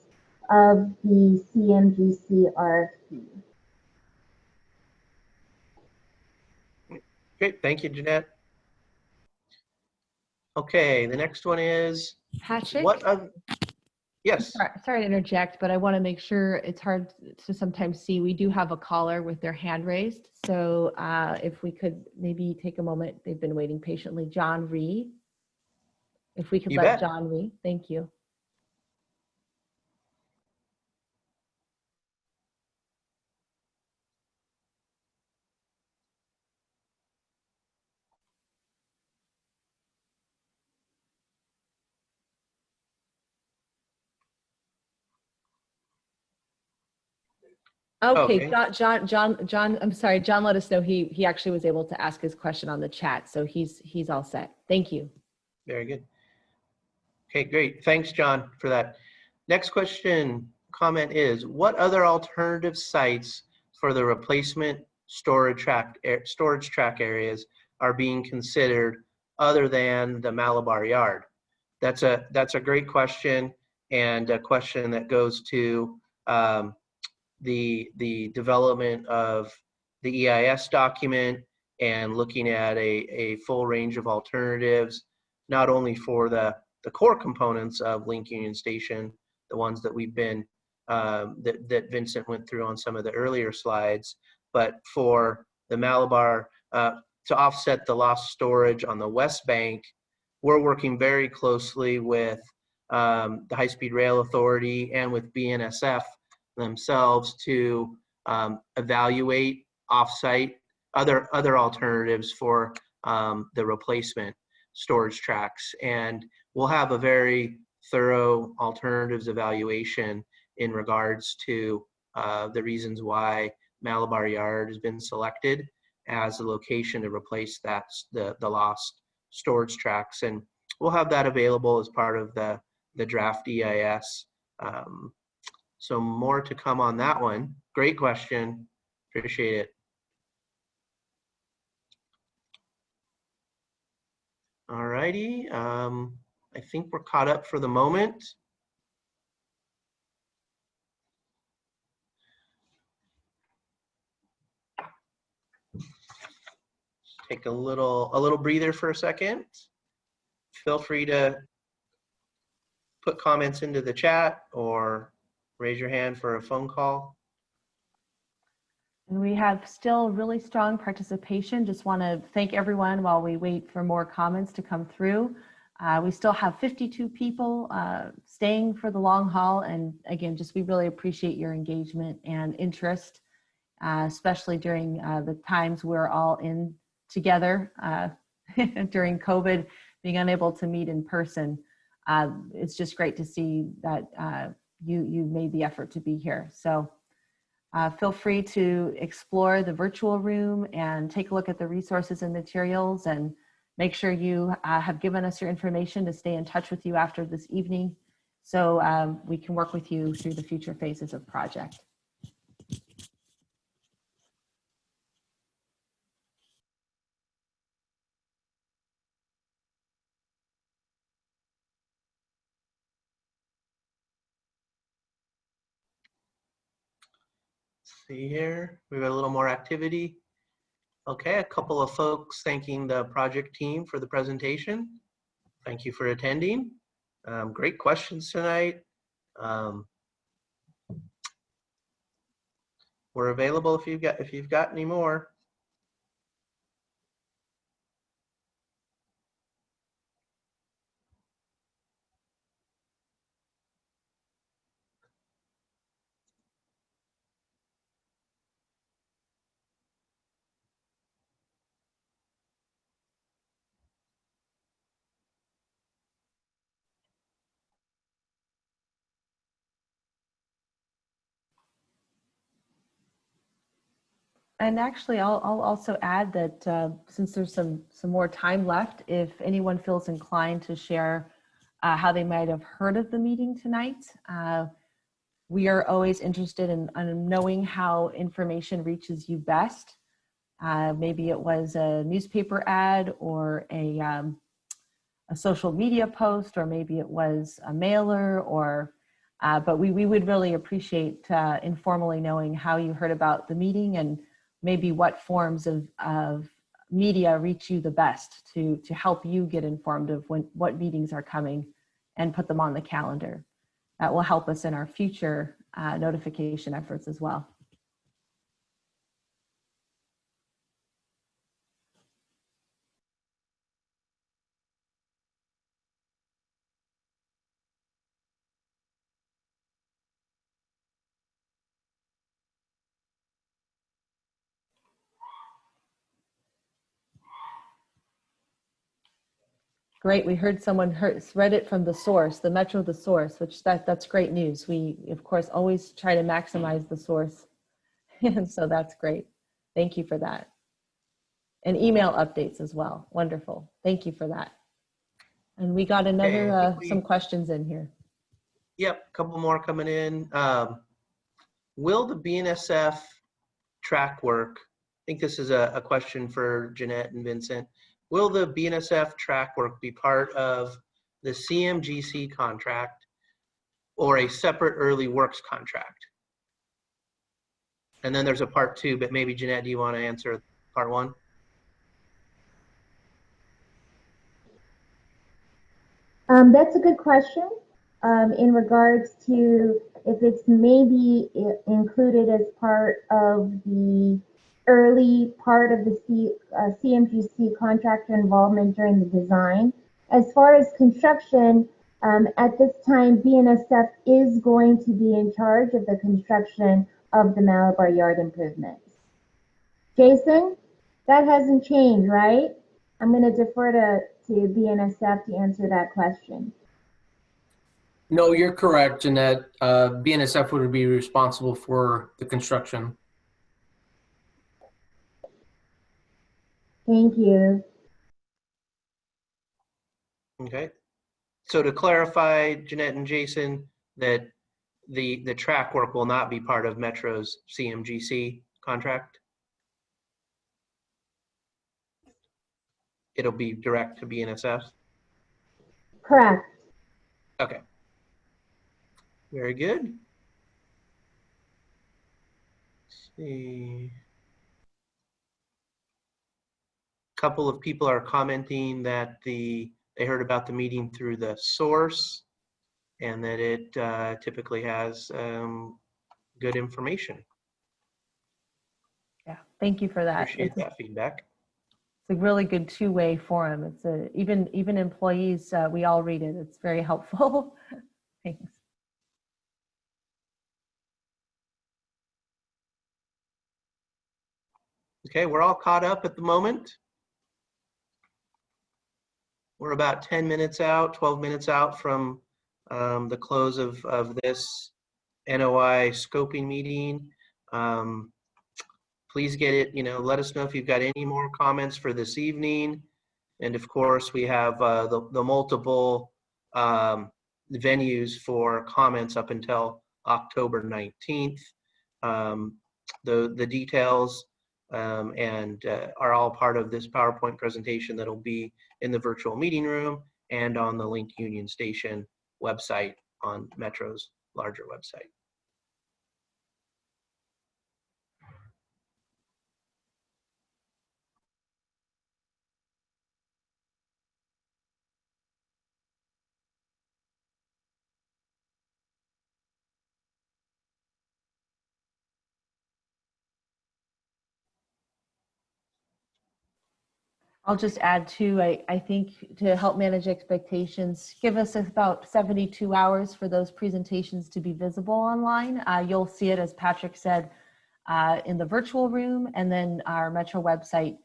of the CMGC RFP. Great, thank you, Jeanette. Okay, the next one is, Patrick? yes. Sorry to interject, but I want to make sure, it's hard to sometimes see. We do have a caller with their hand raised. So if we could maybe take a moment, they've been waiting patiently. John Ree. If we could You let bet. John Ree, thank you. Okay, John, I'm sorry, John let us know he actually was able to ask his question on the chat, so he's all set. Thank you. Very good. Okay, great. Thanks, John, for that. Next comment is, what other alternative sites for the replacement storage track areas are being considered other than the Malabar Yard? That's a great question. and a question that goes to the development of the EIS document and looking at a full range of alternatives, not only for the core components of Link Union Station, the ones that we've been, that Vincent went through on some of the earlier slides, but for the Malabar, to offset the lost storage on the West Bank. We're working very closely with the High Speed Rail Authority and with BNSF themselves to evaluate offsite other alternatives for the replacement storage tracks. And we'll have a very thorough alternatives evaluation in regards to the reasons why Malabar Yard has been selected as a location to replace the lost storage tracks. And we'll have that available as part of the draft EIS. So more to come on that one. Great question. Appreciate it. All righty. I think we're caught up for the moment. Take a little breather for a second. Feel free to put comments into the chat or raise your hand for a phone call. And we have still really strong participation. Just want to thank everyone while we wait for more comments to come through. We still have 52 people staying for the long haul. And again, just we really appreciate your engagement and interest, especially during the times we're all in together during COVID, being unable to meet in person. It's just great to see that you made the effort to be here. So feel free to explore the virtual room and take a look at the resources and materials, and make sure you have given us your information to stay in touch with you after this evening, so we can work with you through the future phases of project. See here, we've got a little more activity. Okay, a couple of folks thanking the project team for the presentation. Thank you for attending. Great questions tonight. We're available if you've got any more. And actually, I'll also add that since there's some more time left, if anyone feels inclined to share how they might have heard of the meeting tonight, we are always interested in knowing how information reaches you best. Maybe it was a newspaper ad or a social media post, or maybe it was a mailer, or but we would really appreciate informally knowing how you heard about the meeting, and maybe what forms of media reach you the best to help you get informed of what meetings are coming and put them on the calendar. That will help us in our future notification efforts as well. Great, we heard someone read it from the source, the Metro the source, which that's great news. We, of course, always try to maximize the source. And so that's great. Thank you for that. And email updates as well. Wonderful. Thank you for that. And we got another, some questions in here. Yep, a couple more coming in. Will the BNSF track work? I think this is a question for Jeanette and Vincent. Will the BNSF track work be part of the CMGC contract? or a separate early works contract? And then there's a part two, but maybe Jeanette, do you want to answer part one? That's a good question. In regards to if it's maybe included as part of the early part of the CMGC contractor involvement during the design. As far as construction, at this time, BNSF is going to be in charge of the construction of the Malabar Yard improvements. Jason, that hasn't changed, right? I'm going to defer to BNSF to answer that question. No, you're correct, Jeanette. BNSF would be responsible for the construction. Thank you. Okay. So to clarify, Jeanette and Jason, that the track work will not be part of Metro's CMGC contract? It'll be direct to BNSF? Correct. Okay. Very good. Let's see. A couple of people are commenting that they heard about the meeting through the source and that it typically has good information. Yeah, thank you for that. Appreciate that feedback. It's a really good two-way forum. It's even employees, we all read it. It's very helpful. Thanks. Okay, we're all caught up at the moment. We're about 10 minutes out, 12 minutes out from the close of this NOI scoping meeting. Please get it, let us know if you've got any more comments for this evening. And of course, we have the multiple venues for comments up until October 19th. The details are all part of this PowerPoint presentation that'll be in the virtual meeting room and on the Link Union Station website on Metro's larger website. I'll just add too, I think to help manage expectations, give us about 72 hours for those presentations to be visible online. You'll see it, as Patrick said, in the virtual room and then our Metro website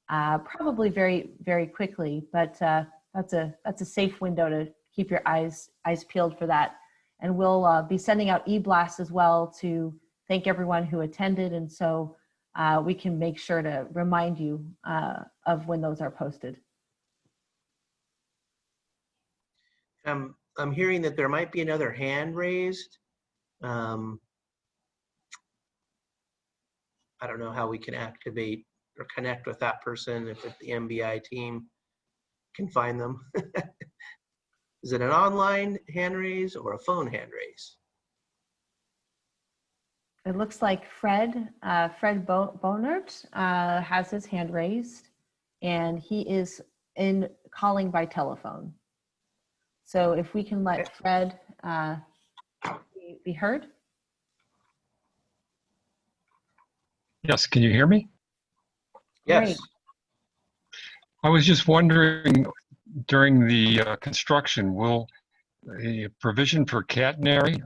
probably very, very quickly, but that's a safe window to keep your eyes peeled for that. And we'll be sending out e-blasts as well to thank everyone who attended, and so we can make sure to remind you of when those are posted. I'm hearing that there might be another hand raised. I don't know how we can activate or connect with that person if the MBI team can find them. Is it an online hand raise or a phone hand raise? It looks like Fred Bonert has his hand raised, and he is calling by telephone. So if we can let Fred be heard. Yes, can you hear me? Yes. Great. I was just wondering, during the construction, will a provision for catenary,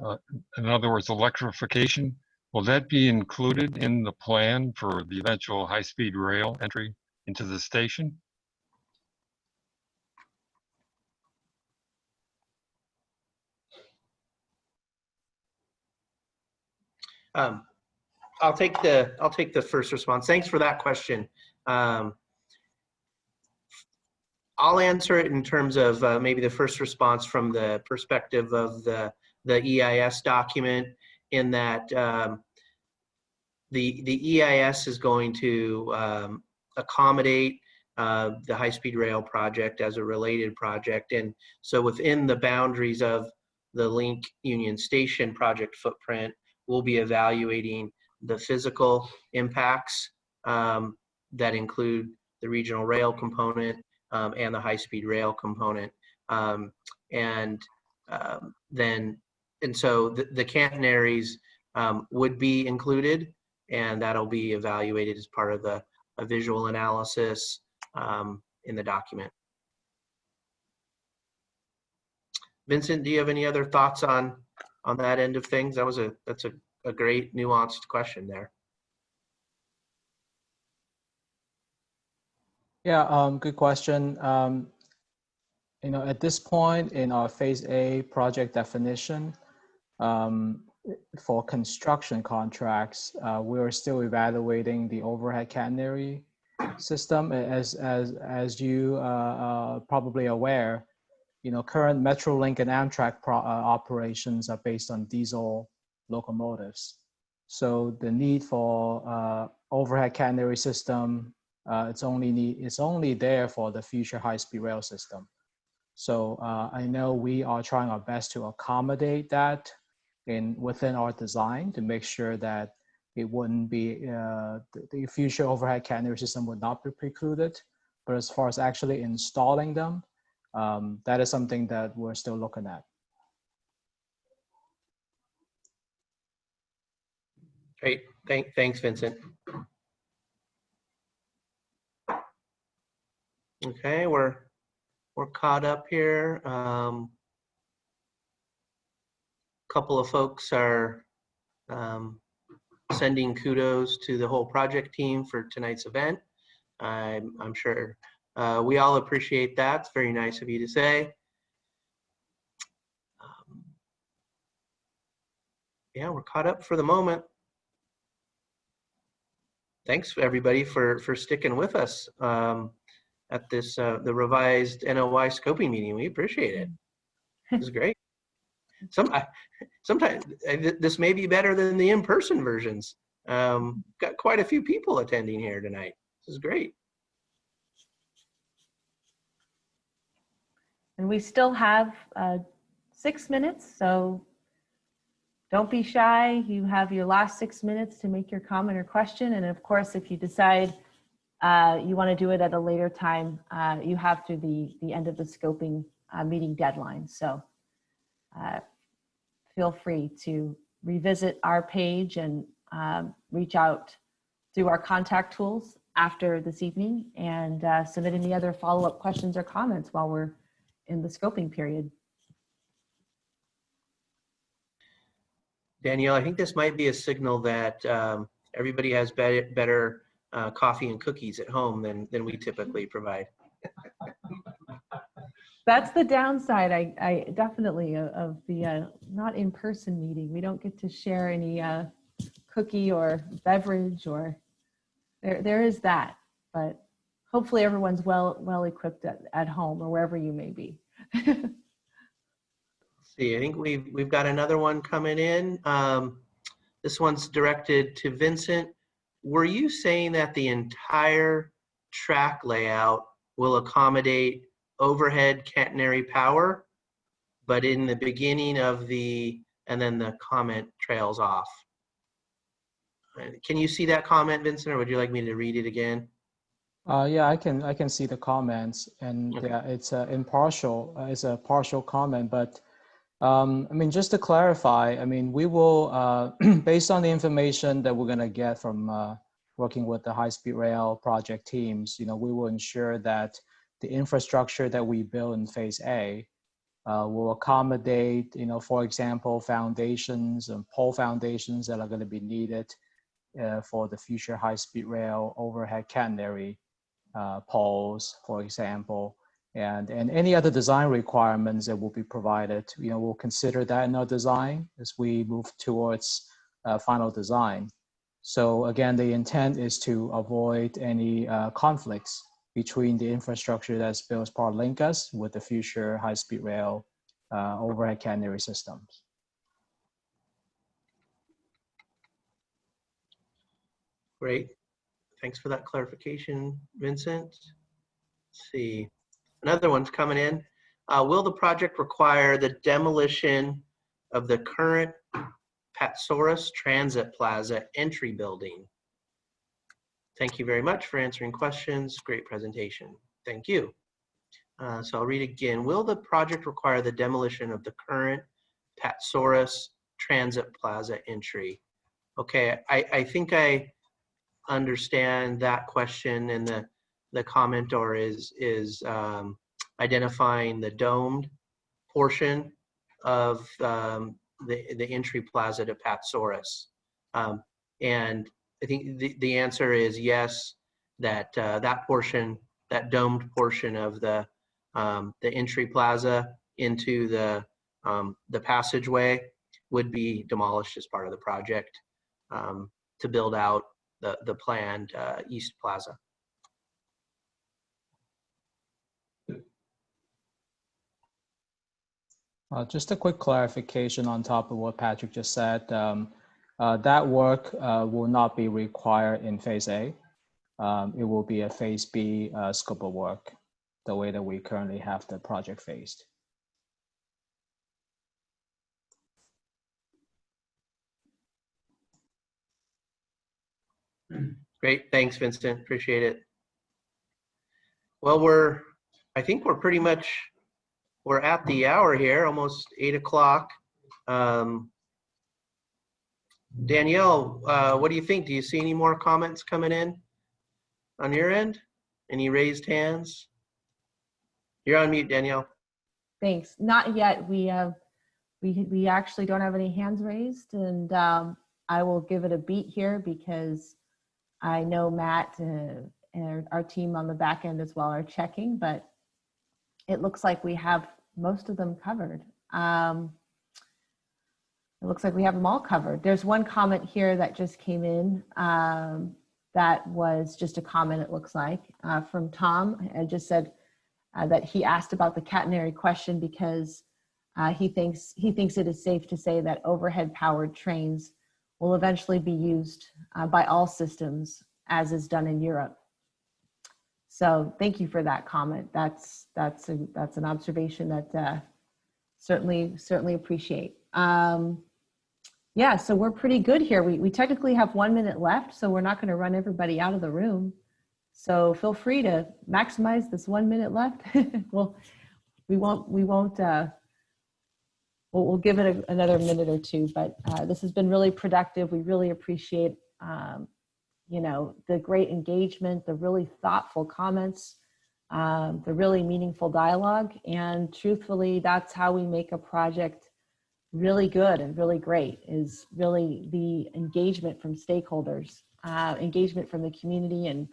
in other words, electrification, will that be included in the plan for the eventual high-speed rail entry into the station? I'll take the first response. Thanks for that question. I'll answer it in terms of maybe the first response from the perspective of the EIS document, in that the EIS is going to accommodate the high-speed rail project as a related project. And so within the boundaries of the Link Union Station project footprint, we'll be evaluating the physical impacts that include the regional rail component and the high-speed rail component. So the catenaries would be included, and that'll be evaluated as part of a visual analysis in the document. Vincent, do you have any other thoughts on that end of things? That's a great nuanced question there. Yeah, good question. At this point in our Phase A project definition, for construction contracts, we are still evaluating the overhead catenary system. As you probably aware, current Metrolink and Amtrak operations are based on diesel locomotives. So the need for overhead catenary system, it's only there for the future high-speed rail system. So I know we are trying our best to accommodate that within our design to make sure that it wouldn't be, the future overhead catenary system would not be precluded. But as far as actually installing them, that is something that we're still looking at. Great, thanks, Vincent. Okay, we're caught up here. Couple of folks are sending kudos to the whole project team for tonight's event. I'm sure we all appreciate that. It's very nice of you to say. Yeah, we're caught up for the moment. Thanks everybody for sticking with us at this the revised NOI scoping meeting. We appreciate it. This is great. Sometimes this may be better than the in-person versions. Got quite a few people attending here tonight. This is great. And we still have 6 minutes, so don't be shy. You have your last 6 minutes to make your comment or question. And of course, if you decide you want to do it at a later time, you have through the end of the scoping meeting deadline. So feel free to revisit our page and reach out through our contact tools after this evening and submit any other follow-up questions or comments while we're in the scoping period. Danielle, I think this might be a signal that everybody has better coffee and cookies at home than we typically provide. That's the downside, I definitely, of the not in-person meeting. We don't get to share any cookie or beverage, or there is that, but hopefully everyone's well equipped at home or wherever you may be. See, I think we've got another one coming in. This one's directed to Vincent. Were you saying that the entire track layout will accommodate overhead catenary power, but in the beginning of and then the comment trails off? Can you see that comment, Vincent, or would you like me to read it again? Yeah, I can see the comments, and Okay. yeah, it's a partial comment, but I mean, just to clarify, I mean, we will, based on the information that we're going to get from working with the high-speed rail project teams, we will ensure that the infrastructure that we build in Phase A will accommodate, for example, foundations and pole foundations that are going to be needed for the future high-speed rail overhead catenary poles, for example. And any other design requirements that will be provided, we'll consider that in our design as we move towards final design. So again, the intent is to avoid any conflicts between the infrastructure that's built as part of LinkUs with the future high-speed rail overhead catenary systems. Great. Thanks for that clarification, Vincent. Let's see. Another one's coming in. Will the project require the demolition of the current Patsaurus Transit Plaza entry building? Thank you very much for answering questions. Great presentation. Thank you. So I'll read again. Will the project require the demolition of the current Patsaurus Transit Plaza entry? Okay, I think I understand that question, and the commenter is identifying the domed portion of the entry plaza to Patsaurus. And I think the answer is yes, that that portion, that domed portion of the entry plaza into the passageway would be demolished as part of the project to build out the planned East Plaza. Just a quick clarification on top of what Patrick just said. That work will not be required in Phase A. It will be a Phase B scope of work, the way that we currently have the project phased. Great, thanks, Vincent. Appreciate it. Well, I think we're pretty much, we're at the hour here, almost 8 o'clock. Danielle, what do you think? Do you see any more comments coming in on your end? Any raised hands? You're on mute, Danielle. Thanks. Not yet. We actually don't have any hands raised, and I will give it a beat here because I know Matt and our team on the back end as well are checking, but it looks like we have most of them covered. It looks like we have them all covered. There's one comment here that just came in that was just a comment, it looks like, from Tom, and just said that he asked about the catenary question because he thinks it is safe to say that overhead powered trains will eventually be used by all systems, as is done in Europe. So thank you for that comment. That's an observation that certainly appreciate. Yeah, so we're pretty good here. We technically have 1 minute left, so we're not going to run everybody out of the room. So feel free to maximize this 1 minute left. Well, we'll give it another minute or two, but this has been really productive. We really appreciate, the great engagement, the really thoughtful comments, the really meaningful dialogue. And truthfully, that's how we make a project really good and really great, is really the engagement from stakeholders, engagement from the community, and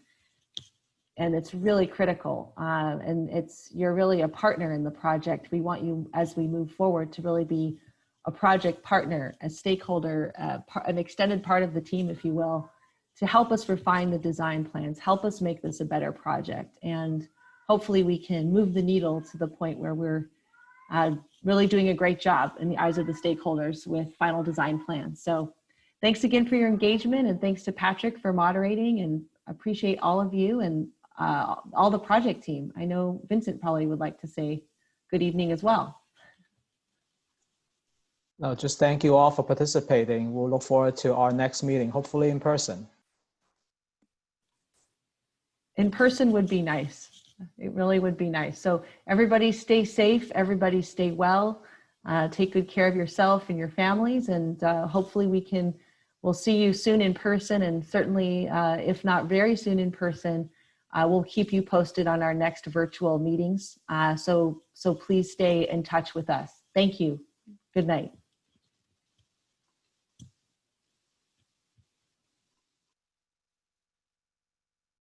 it's really critical. And you're really a partner in the project. We want you, as we move forward, to really be a project partner, a stakeholder, an extended part of the team, if you will, to help us refine the design plans, help us make this a better project. And hopefully we can move the needle to the point where we're really doing a great job in the eyes of the stakeholders with final design plans. So thanks again for your engagement, and thanks to Patrick for moderating, and appreciate all of you and all the project team. I know Vincent probably would like to say good evening as well. No, just thank you all for participating. We'll look forward to our next meeting, hopefully in person. In person would be nice. It really would be nice. So everybody stay safe, everybody stay well, take good care of yourself and your families, and hopefully we'll see you soon in person, and certainly if not very soon in person, we'll keep you posted on our next virtual meetings. So please stay in touch with us. Thank you. Good night.